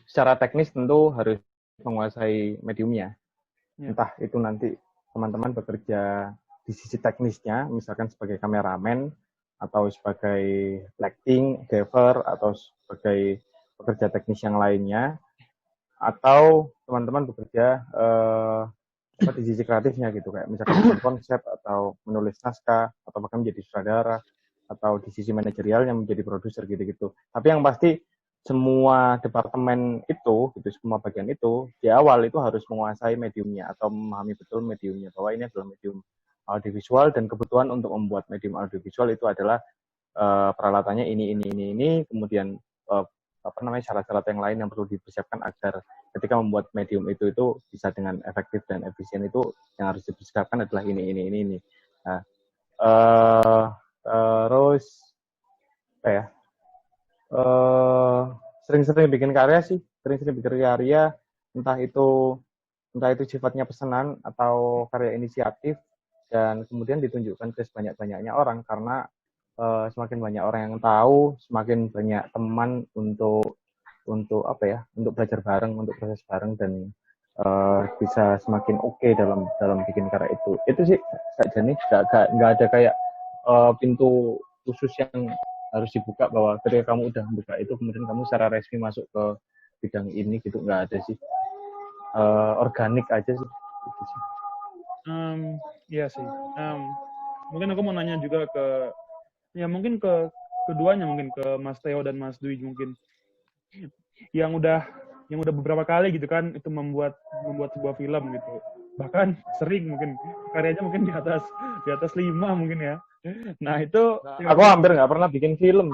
secara teknis tentu harus menguasai mediumnya. Ya. Entah itu nanti teman-teman bekerja di sisi teknisnya, misalkan sebagai kameramen, atau sebagai lighting, giver, atau sebagai pekerja teknis yang lainnya, atau teman-teman bekerja di sisi kreatifnya gitu, kayak misalkan bikin konsep, atau menulis naskah, atau bahkan menjadi sutradara, atau di sisi manajerialnya menjadi produser gitu-gitu. Tapi yang pasti semua departemen itu, gitu, semua bagian itu di awal itu harus menguasai mediumnya atau memahami betul mediumnya, bahwa ini adalah medium audiovisual dan kebutuhan untuk membuat medium audiovisual itu adalah peralatannya ini, kemudian syarat-syarat yang lain yang perlu dipersiapkan agar ketika membuat medium itu bisa dengan efektif dan efisien, itu yang harus dipersiapkan adalah ini. Nah, terus apa ya? Sering-sering bikin karya sih, entah itu sifatnya pesanan atau karya inisiatif, dan kemudian ditunjukkan ke sebanyak-banyaknya orang, karena semakin banyak orang yang tahu, semakin banyak teman untuk belajar bareng, untuk proses bareng, dan bisa semakin oke dalam bikin karya itu. Itu sih Kak Jani, nggak ada kayak pintu khusus yang harus dibuka, bahwa ketika kamu udah buka itu kemudian kamu secara resmi masuk ke bidang ini gitu, nggak ada sih. Organik aja sih gitu sih. Iya sih. Mungkin aku mau nanya juga mungkin ke keduanya, mungkin ke Mas Theo dan Mas Dwi, mungkin yang udah beberapa kali gitu kan itu membuat sebuah film gitu, bahkan sering, mungkin karyanya mungkin di atas 5 mungkin ya. Nah itu Aku hampir nggak pernah bikin film.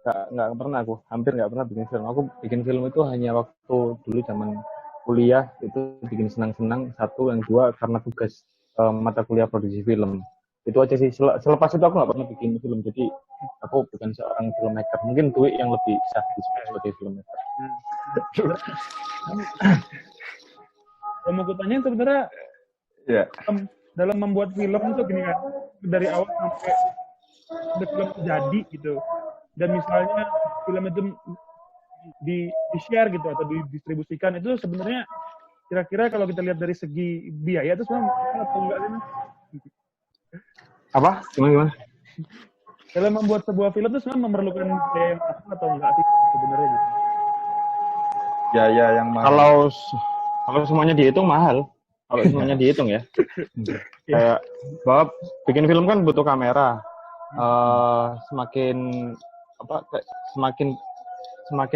Nggak pernah, aku hampir nggak pernah bikin film. Aku bikin film itu hanya waktu dulu zaman kuliah, itu bikin senang-senang, satu, yang dua karena tugas mata kuliah produksi film. Itu aja sih. Selepas itu aku nggak pernah bikin film, jadi aku bukan seorang filmmaker. Mungkin Dwi yang lebih sah disebut sebagai filmmaker. Mau kutanya sebenarnya dalam membuat film itu gini kan, dari awal sampai film jadi gitu, dan misalnya film itu di-share gitu atau didistribusikan, itu sebenarnya kira-kira kalau kita lihat dari segi biaya itu sebenarnya atau enggak sih, Mas? Apa? Gimana? Dalam membuat sebuah film itu sebenarnya memerlukan biaya yang mahal atau enggak sih sebenarnya gitu? Biaya yang mahal. Kalau semuanya dihitung mahal. Kalau semuanya dihitung ya. Kayak bahwa bikin film kan butuh kamera. Semakin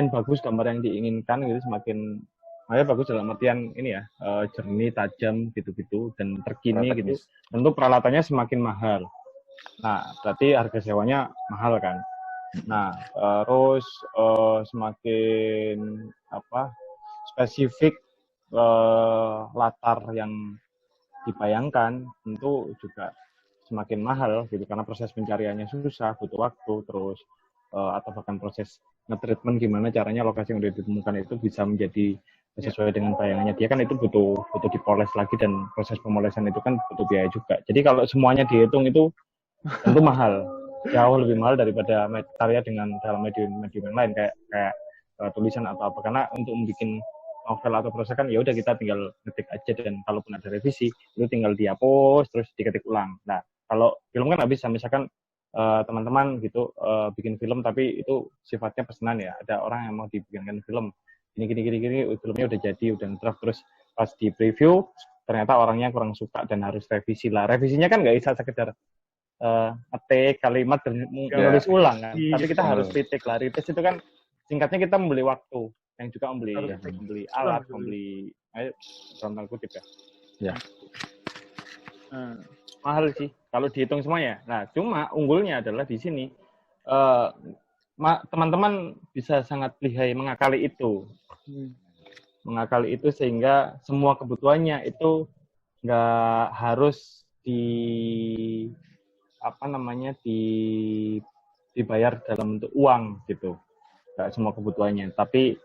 bagus gambar yang diinginkan gitu, semakin bagus dalam artian ini ya, jernih, tajam gitu-gitu, dan terkini gitu. Tentu peralatannya semakin mahal. Nah, berarti harga sewanya mahal kan. Nah, terus semakin spesifik latar yang dibayangkan tentu juga semakin mahal gitu, karena proses pencariannya susah, butuh waktu, terus atau bahkan proses nge-treatment gimana caranya lokasi yang udah ditemukan itu bisa menjadi sesuai dengan bayangannya dia, kan itu butuh dipoles lagi, dan proses pemolesan itu kan butuh biaya juga. Jadi kalau semuanya dihitung itu tentu mahal, jauh lebih mahal daripada karya dalam medium yang lain, kayak tulisan atau apa. Karena untuk membuat novel atau prosa kan ya udah kita tinggal ngetik aja, dan kalaupun ada revisi itu tinggal dihapus terus diketik ulang. Nah, kalau film kan nggak bisa, misalkan teman-teman gitu bikin film tapi itu sifatnya pesanan ya, ada orang yang mau dibikinkan film, gini, filmnya udah jadi, udah draft, terus pas di preview ternyata orangnya kurang suka dan harus revisi lah. Revisinya kan nggak bisa sekedar ngetik kalimat dan menulis ulang kan, Iya, tapi kita harus betul. retake lah. Retake itu kan singkatnya kita membeli waktu, yang juga membeli Harus membeli ulang alat, gitu. membeli dalam tanda kutip ya. Ya. Nah, Mahal sih kalau dihitung semuanya. Nah, cuma unggulnya adalah di sini teman-teman bisa sangat lihai mengakali itu. Mengakali itu sehingga semua kebutuhannya itu nggak harus dibayar dalam bentuk uang gitu. Nggak semua kebutuhannya, tapi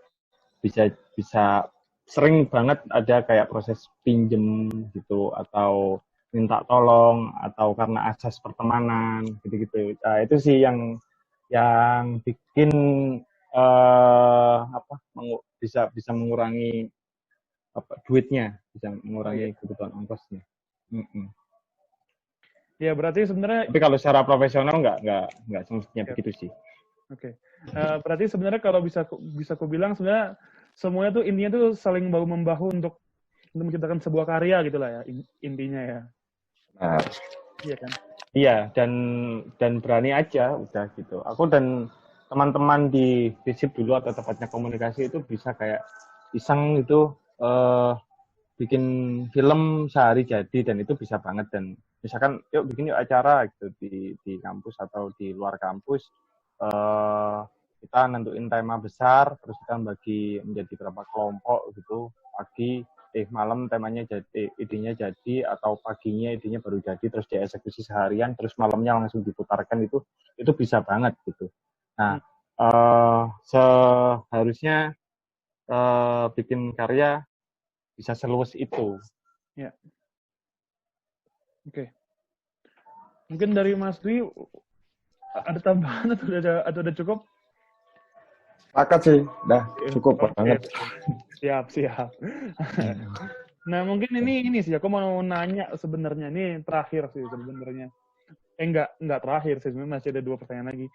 bisa bisa sering banget ada kayak proses pinjem gitu atau minta tolong atau karena asas pertemanan gitu-gitu. Nah, itu sih yang bikin bisa mengurangi duitnya, bisa mengurangi kebutuhan ongkosnya. ya berarti sebenarnya Tapi kalau secara profesional nggak semestinya begitu sih. Oke. Berarti sebenarnya kalau bisa aku bilang sebenarnya semuanya tuh intinya tuh saling bahu membahu untuk menciptakan sebuah karya gitulah ya intinya ya. Nah, Iya kan? Iya, dan berani aja udah gitu. Aku dan teman-teman di FISIP dulu atau tepatnya komunikasi itu bisa kayak iseng itu bikin film sehari jadi, dan itu bisa banget. Dan misalkan yuk bikin yuk acara gitu di kampus atau di luar kampus, kita nentuin tema besar, terus kita bagi menjadi berapa kelompok gitu, malam temanya jadi, idenya jadi, atau paginya idenya baru jadi, terus dieksekusi seharian, terus malamnya langsung diputarkan, itu bisa banget gitu. Nah, seharusnya bikin karya bisa seluas itu. Ya. Oke. Mungkin dari Mas Dwi ada tambahan atau udah cukup? sepakat sih, dah cukup Oke. banget. Siap. Nah, mungkin ini sih aku mau nanya sebenarnya, ini terakhir sih sebenarnya. Enggak terakhir sih, sebenarnya masih ada 2 pertanyaan lagi.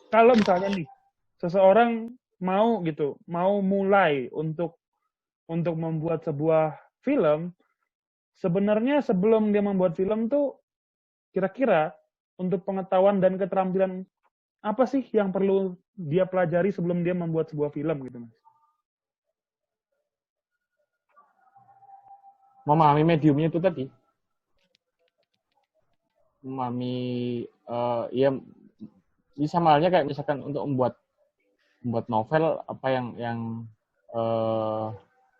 Kalau misalnya nih seseorang mau mulai untuk membuat sebuah film, sebenarnya sebelum dia membuat film tuh kira-kira untuk pengetahuan dan keterampilan apa sih yang perlu dia pelajari sebelum dia membuat sebuah film gitu, Mas? Memahami mediumnya itu tadi. Memahami ya bisa malnya kayak misalkan untuk membuat novel, apa yang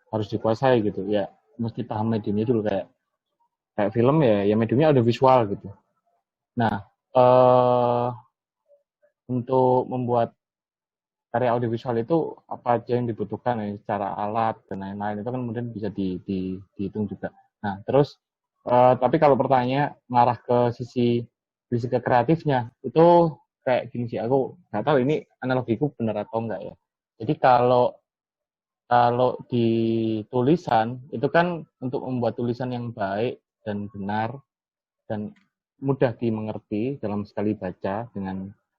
harus dikuasai gitu ya, mesti paham mediumnya dulu. Kayak film ya mediumnya audio visual gitu. Nah, untuk membuat karya audiovisual itu apa aja yang dibutuhkan ya, secara alat dan lain-lain, itu kan kemudian bisa dihitung juga. Nah, terus tapi kalau pertanyaannya ngarah ke sisi ke kreatifnya, itu kayak gini sih, aku nggak tahu ini analogiku benar atau enggak ya. Jadi kalau di tulisan itu kan untuk membuat tulisan yang baik dan benar dan mudah dimengerti dalam sekali baca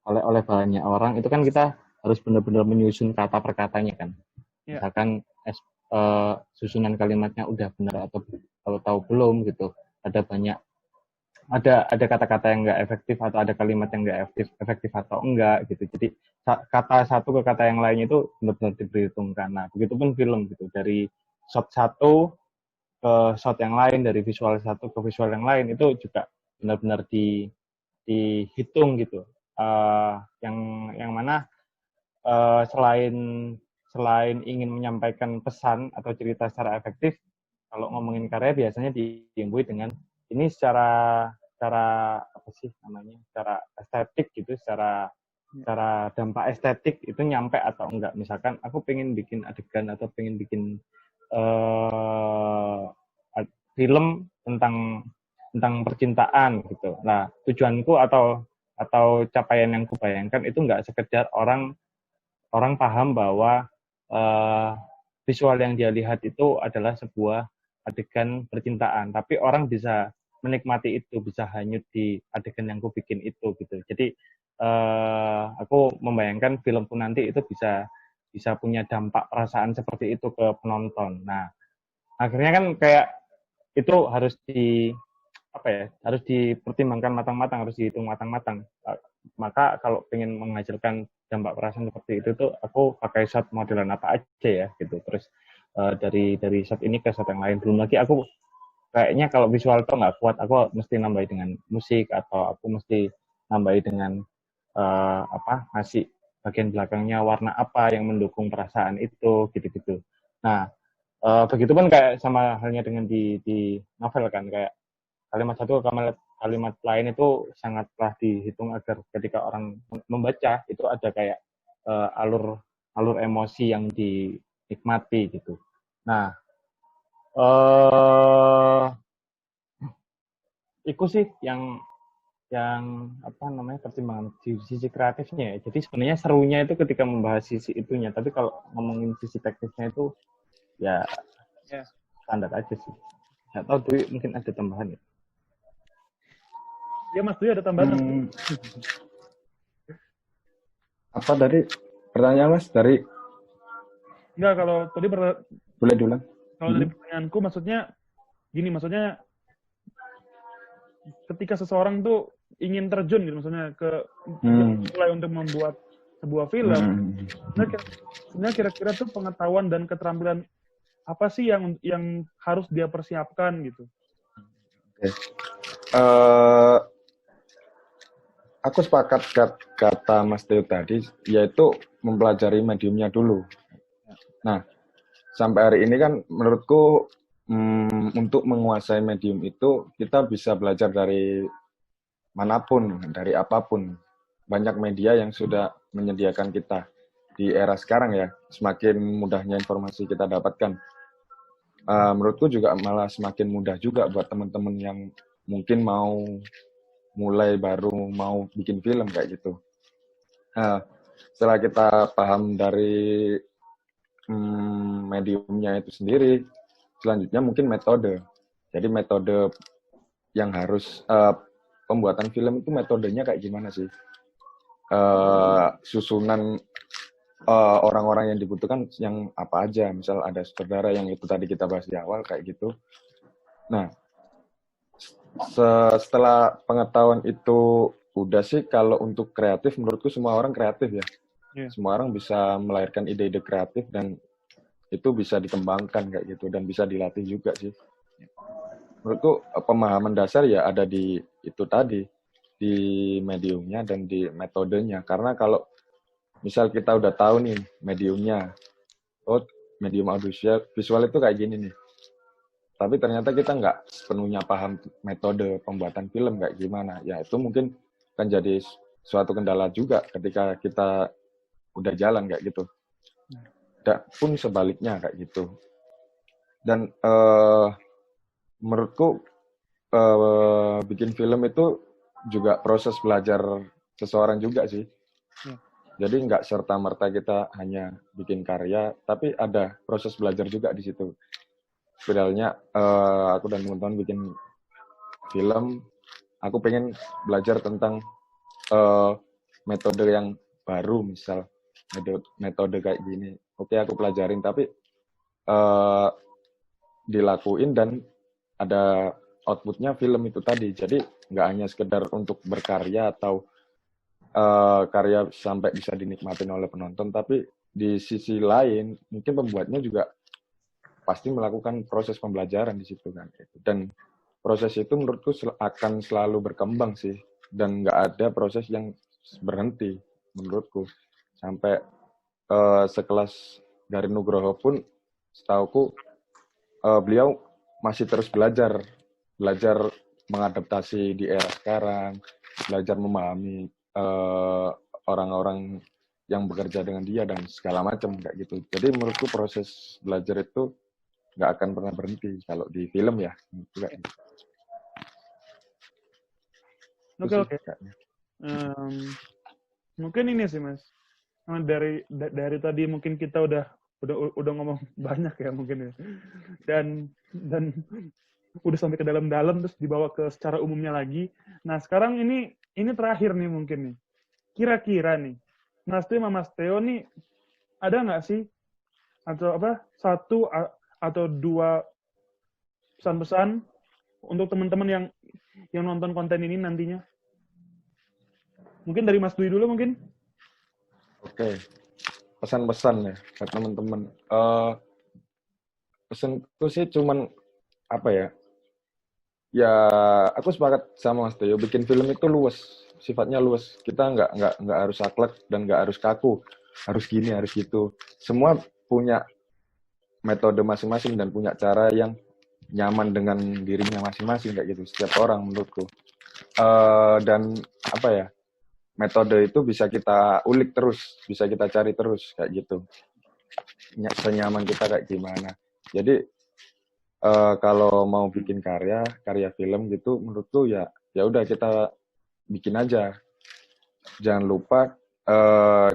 oleh banyak orang, itu kan kita harus benar-benar menyusun kata per katanya kan. Ya. Misalkan susunan kalimatnya udah benar atau tahu belum gitu. Ada kata-kata yang nggak efektif atau ada kalimat yang nggak efektif atau enggak gitu. Jadi kata satu ke kata yang lain itu benar-benar diperhitungkan. Nah, begitupun film gitu, dari shot satu ke shot yang lain, dari visual satu ke visual yang lain, itu juga benar-benar dihitung gitu. Yang mana selain ingin menyampaikan pesan atau cerita secara efektif, kalau ngomongin karya biasanya diimbui dengan ini secara apa sih namanya, secara estetik gitu, secara dampak estetik itu nyampe atau enggak. Misalkan aku pengen bikin adegan atau pengen bikin film tentang percintaan gitu. Nah, tujuanku atau capaian yang kubayangkan itu nggak sekedar orang paham bahwa visual yang dia lihat itu adalah sebuah adegan percintaan, tapi orang bisa menikmati itu, bisa hanyut di adegan yang aku bikin itu gitu. Jadi aku membayangkan filmku nanti itu bisa bisa punya dampak perasaan seperti itu ke penonton. Nah, akhirnya kan kayak itu harus harus dipertimbangkan matang-matang, harus dihitung matang-matang. Maka kalau pengen menghasilkan dampak perasaan seperti itu tuh aku pakai shot modelan apa aja ya gitu. Terus dari shot ini ke shot yang lain. Belum lagi aku kayaknya kalau visual tuh nggak kuat, aku mesti nambahin dengan musik atau aku mesti nambahin dengan ngasih bagian belakangnya warna apa yang mendukung perasaan itu gitu-gitu. Nah, begitupun kayak sama halnya dengan di novel kan, kayak kalimat satu kalimat lain itu sangatlah dihitung agar ketika orang membaca itu ada kayak alur emosi yang dinikmati gitu. Nah, itu sih yang pertimbangan di sisi kreatifnya ya. Jadi sebenarnya serunya itu ketika membahas sisi itunya, tapi kalau ngomongin sisi teknisnya itu ya standar aja sih. Nggak tahu Dwi mungkin ada tambahan ya. Ya Mas Dwi ada tambahan. Apa dari pertanyaan Mas? Dari Enggak, kalau tadi boleh diulang? Kalau dari pertanyaanku maksudnya gini, maksudnya ketika seseorang tuh ingin terjun gitu, maksudnya mulai untuk membuat sebuah film, sebenarnya kira-kira tuh pengetahuan dan keterampilan apa sih yang harus dia persiapkan gitu? Aku sepakat kata Mas Teo tadi, yaitu mempelajari mediumnya dulu. Nah, sampai hari ini kan menurutku untuk menguasai medium itu kita bisa belajar dari manapun, dari apapun. Banyak media yang sudah menyediakan kita di era sekarang ya, semakin mudahnya informasi kita dapatkan. Menurutku juga malah semakin mudah juga buat teman-teman yang mungkin mau mulai baru mau bikin film kayak gitu. Setelah kita paham dari mediumnya itu sendiri, selanjutnya mungkin metode. Jadi metode yang harus pembuatan film itu metodenya kayak gimana sih? Susunan orang-orang yang dibutuhkan yang apa aja, misal ada sutradara yang itu tadi kita bahas di awal kayak gitu. Nah, setelah pengetahuan itu udah sih, kalau untuk kreatif menurutku semua orang kreatif ya. Semua orang bisa melahirkan ide-ide kreatif dan itu bisa dikembangkan kayak gitu dan bisa dilatih juga sih. Menurutku pemahaman dasar ya ada di itu tadi, di mediumnya dan di metodenya. Karena kalau misal kita udah tahu nih mediumnya, oh medium audiovisual visual itu kayak gini nih, tapi ternyata kita nggak sepenuhnya paham metode pembuatan film kayak gimana, ya itu mungkin kan jadi suatu kendala juga ketika kita udah jalan kayak gitu. Dan pun sebaliknya kayak gitu. Dan menurutku bikin film itu juga proses belajar seseorang juga sih. Jadi nggak serta-merta kita hanya bikin karya, tapi ada proses belajar juga di situ. Sebenarnya aku dan teman-teman bikin film, aku pengen belajar tentang metode yang baru, misal metode kayak gini. Oke, aku pelajarin, tapi dilakuin dan ada outputnya film itu tadi. Jadi nggak hanya sekedar untuk berkarya atau karya sampai bisa dinikmatin oleh penonton, tapi di sisi lain mungkin pembuatnya juga pasti melakukan proses pembelajaran di situ kan. Dan proses itu menurutku akan selalu berkembang sih, dan nggak ada proses yang berhenti menurutku. Sampai sekelas Garin Nugroho pun setauku beliau masih terus belajar mengadaptasi di era sekarang, belajar memahami orang-orang yang bekerja dengan dia dan segala macam kayak gitu. Jadi menurutku proses belajar itu nggak akan pernah berhenti kalau di film ya. Oke. Mungkin ini sih Mas. Dari tadi mungkin kita udah ngomong banyak ya mungkin ya. Dan udah sampai ke dalam-dalam terus dibawa ke secara umumnya lagi. Nah, sekarang ini terakhir nih mungkin nih. Kira-kira nih, Mas Teo sama Mas Teo nih ada nggak sih atau satu atau dua pesan-pesan untuk teman-teman yang nonton konten ini nantinya? Mungkin dari Mas Dwi dulu mungkin. Oke, pesan-pesan ya buat teman-teman. Pesanku sih cuman apa ya? Ya, aku sepakat sama Mas Teo. Bikin film itu luas, sifatnya luas. Kita nggak harus saklek dan nggak harus kaku, harus gini, harus gitu. Semua punya metode masing-masing dan punya cara yang nyaman dengan dirinya masing-masing kayak gitu. Setiap orang menurutku. Dan apa ya? Metode itu bisa kita ulik terus, bisa kita cari terus kayak gitu. Senyaman kita kayak gimana. Jadi kalau mau bikin karya film gitu, menurutku ya udah kita bikin aja. Jangan lupa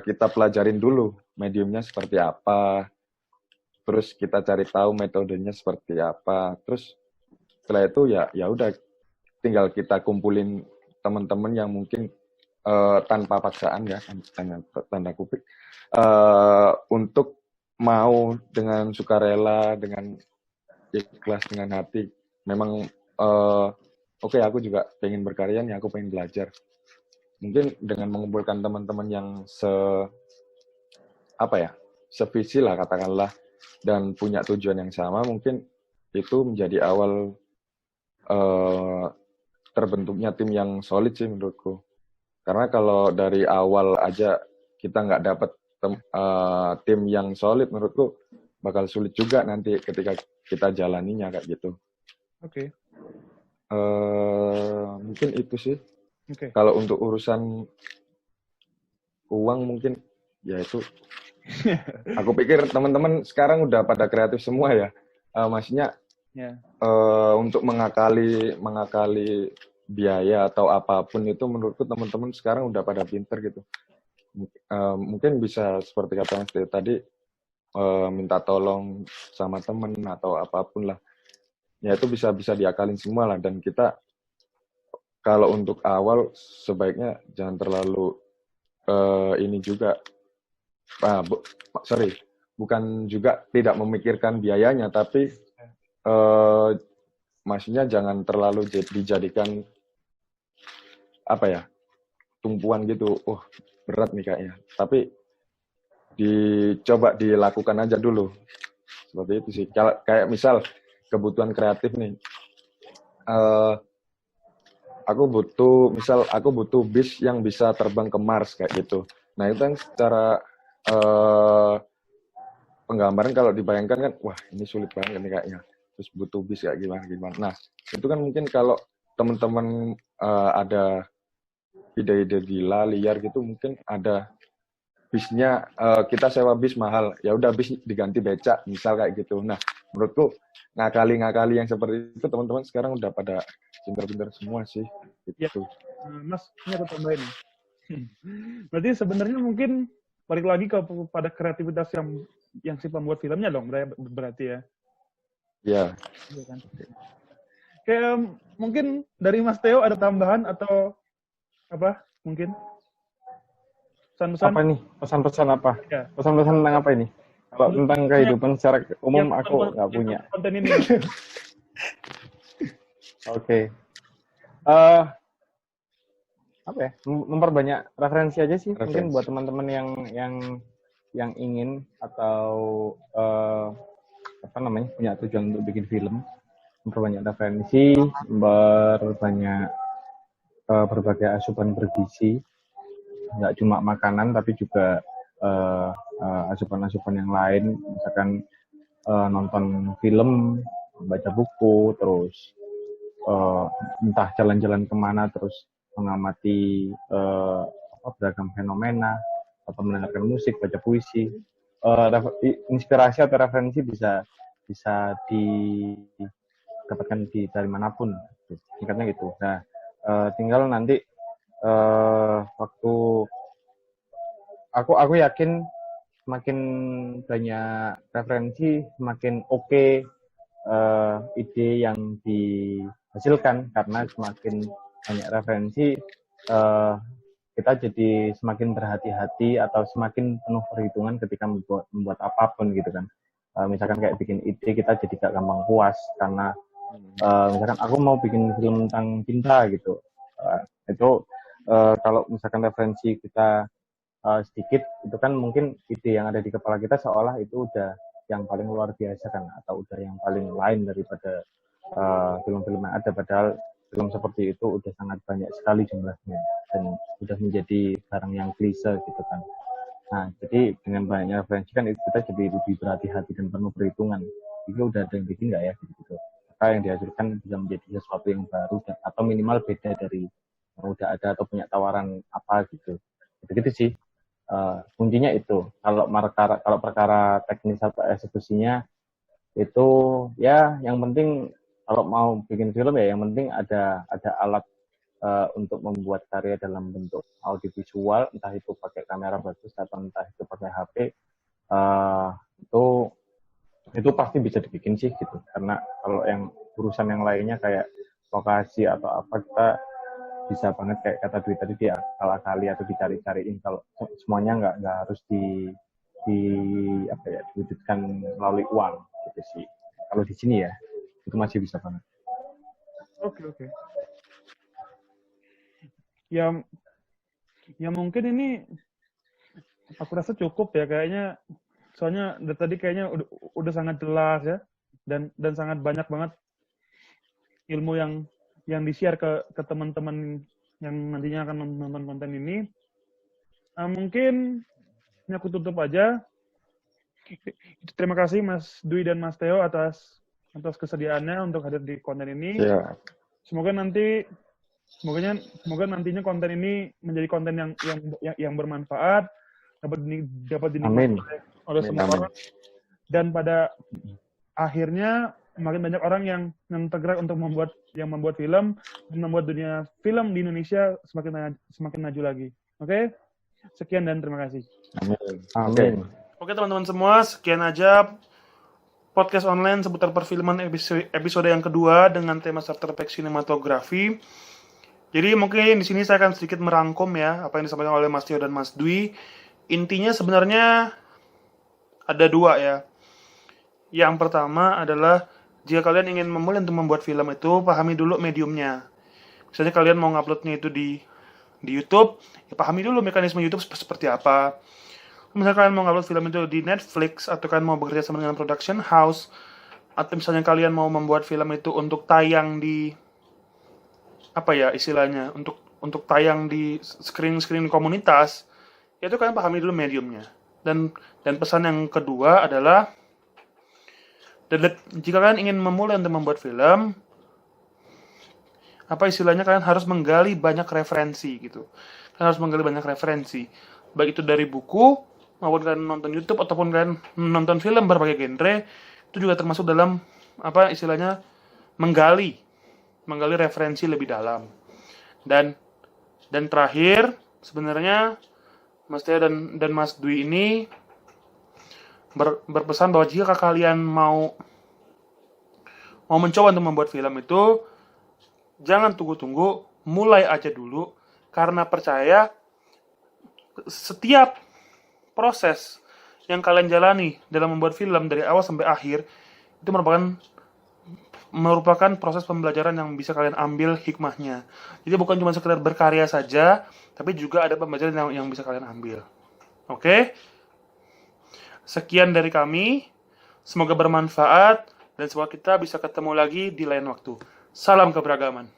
kita pelajarin dulu mediumnya seperti apa, terus kita cari tahu metodenya seperti apa, terus setelah itu ya udah tinggal kita kumpulin teman-teman yang mungkin tanpa paksaan ya, tanda kutip, untuk mau dengan sukarela, dengan ikhlas, dengan hati. Memang oke, aku juga pengen berkarya nih, aku pengen belajar. Mungkin dengan mengumpulkan teman-teman yang sevisi lah katakanlah, dan punya tujuan yang sama, mungkin itu menjadi awal terbentuknya tim yang solid sih menurutku. Karena kalau dari awal aja kita nggak dapat tim yang solid, menurutku bakal sulit juga nanti ketika kita jalaninya kayak gitu. Oke. Mungkin itu sih. Oke. Kalau untuk urusan uang mungkin ya itu. Aku pikir teman-teman sekarang udah pada kreatif semua ya. Maksudnya untuk mengakali biaya atau apapun itu, menurutku teman-teman sekarang udah pada pinter gitu. Mungkin bisa seperti kata Mas Teo tadi, minta tolong sama temen atau apapun lah. Ya itu bisa diakalin semua lah. Dan kita kalau untuk awal sebaiknya jangan terlalu ini juga, bukan juga tidak memikirkan biayanya, tapi maksudnya jangan terlalu dijadikan apa ya, tumpuan gitu. Berat nih kayaknya. Tapi dicoba dilakukan aja dulu. Seperti itu sih. Kayak misal kebutuhan kreatif nih. Aku butuh bis yang bisa terbang ke Mars kayak gitu. Nah, itu kan secara penggambaran kalau dibayangkan kan, wah ini sulit banget nih kayaknya. Terus butuh bis kayak gimana. Nah, itu kan mungkin kalau teman-teman ada ide-ide gila, liar gitu, mungkin ada bisnya, kita sewa bis mahal, ya udah bis diganti becak, misal kayak gitu. Nah, menurutku ngakali yang seperti itu teman-teman sekarang udah pada pinter-pinter semua sih. Gitu. Ya. Mas, ini aku tambahin. Berarti sebenarnya mungkin balik lagi pada kreativitas yang si pembuat filmnya dong, berarti ya. Ya. Iya kan? Kayak mungkin dari Mas Teo ada tambahan atau apa mungkin? Pesan-pesan? Apa nih? Pesan-pesan apa? Ya. Pesan-pesan tentang apa ini? Kalau tentang kehidupan secara umum aku nggak punya. Konten ini. Oke. Apa ya? Memperbanyak referensi aja sih. Mungkin buat teman-teman yang ingin atau punya tujuan untuk bikin film, memperbanyak referensi, memperbanyak berbagai asupan bergizi, nggak cuma makanan tapi juga asupan-asupan yang lain, misalkan nonton film, baca buku, terus entah jalan-jalan kemana, terus mengamati beragam fenomena, atau mendengarkan musik, baca puisi. Inspirasi atau referensi bisa didapatkan dari manapun, singkatnya gitu. Nah, tinggal nanti waktu aku yakin semakin banyak referensi, semakin oke ide yang dihasilkan, karena semakin banyak referensi kita jadi semakin berhati-hati atau semakin penuh perhitungan ketika membuat apapun gitu kan. Misalkan kayak bikin ide, kita jadi gak gampang puas karena misalkan aku mau bikin film tentang cinta gitu. Itu kalau misalkan referensi kita sedikit, itu kan mungkin ide yang ada di kepala kita seolah itu udah yang paling luar biasa kan, atau udah yang paling lain daripada film-film yang ada, padahal film seperti itu udah sangat banyak sekali jumlahnya dan udah menjadi barang yang klise gitu kan. Nah, jadi dengan banyaknya referensi kan kita jadi lebih berhati-hati dan penuh perhitungan. Itu udah ada yang bikin nggak ya gitu. Maka yang dihasilkan bisa menjadi sesuatu yang baru dan, atau minimal beda dari yang udah ada atau punya tawaran apa gitu. Gitu sih. Kuncinya itu. Kalau perkara teknis atau eksekusinya itu ya yang penting kalau mau bikin film ya yang penting ada alat untuk membuat karya dalam bentuk audiovisual, entah itu pakai kamera bagus atau entah itu pakai HP, itu pasti bisa dibikin sih gitu. Karena kalau yang urusan yang lainnya kayak lokasi atau apa, kita bisa banget kayak kata Dwi tadi diakal-akali atau dicari-cariin. Kalau semuanya nggak harus diwujudkan melalui uang gitu sih. Kalau di sini ya itu masih bisa banget. Oke. Ya mungkin ini aku rasa cukup ya kayaknya, soalnya dari tadi kayaknya udah sangat jelas ya, dan sangat banyak banget ilmu yang di-share ke teman-teman yang nantinya akan nonton konten ini. Mungkin ini aku tutup aja. Terima kasih Mas Dwi dan Mas Theo atas kesediaannya untuk hadir di konten ini. Ya. Semoga nantinya konten ini menjadi konten yang bermanfaat, dapat dinikmati oleh semua orang, dan pada akhirnya makin banyak orang yang tergerak untuk membuat film dan membuat dunia film di Indonesia semakin maju lagi. Oke? Sekian dan terima kasih. Amin. Oke teman-teman semua, sekian aja podcast online seputar perfilman episode yang kedua dengan tema Starter Pack Sinematografi. Jadi mungkin di sini saya akan sedikit merangkum ya apa yang disampaikan oleh Mas Tio dan Mas Dwi. Intinya sebenarnya ada dua ya. Yang pertama adalah jika kalian ingin memulai untuk membuat film itu, pahami dulu mediumnya. Misalnya kalian mau nguploadnya itu di YouTube, ya pahami dulu mekanisme YouTube seperti apa. Misalnya kalian mau ngupload film itu di Netflix, atau kalian mau bekerja sama dengan production house, atau misalnya kalian mau membuat film itu untuk tayang di apa ya istilahnya, untuk tayang di screen komunitas, ya itu kalian pahami dulu mediumnya. Dan pesan yang kedua adalah, jika kalian ingin memulai untuk membuat film, apa istilahnya, kalian harus menggali banyak referensi gitu. Kalian harus menggali banyak referensi, baik itu dari buku, maupun kalian nonton YouTube, ataupun kalian menonton film berbagai genre. Itu juga termasuk dalam apa istilahnya menggali referensi lebih dalam. Dan terakhir sebenarnya Mas Teo dan Mas Dwi ini berpesan bahwa jika kalian mau mencoba untuk membuat film itu, jangan tunggu-tunggu, mulai aja dulu, karena percaya setiap proses yang kalian jalani dalam membuat film dari awal sampai akhir itu merupakan proses pembelajaran yang bisa kalian ambil hikmahnya. Jadi bukan cuma sekedar berkarya saja, tapi juga ada pembelajaran yang bisa kalian ambil. Oke? Sekian dari kami. Semoga bermanfaat dan semoga kita bisa ketemu lagi di lain waktu. Salam keberagaman.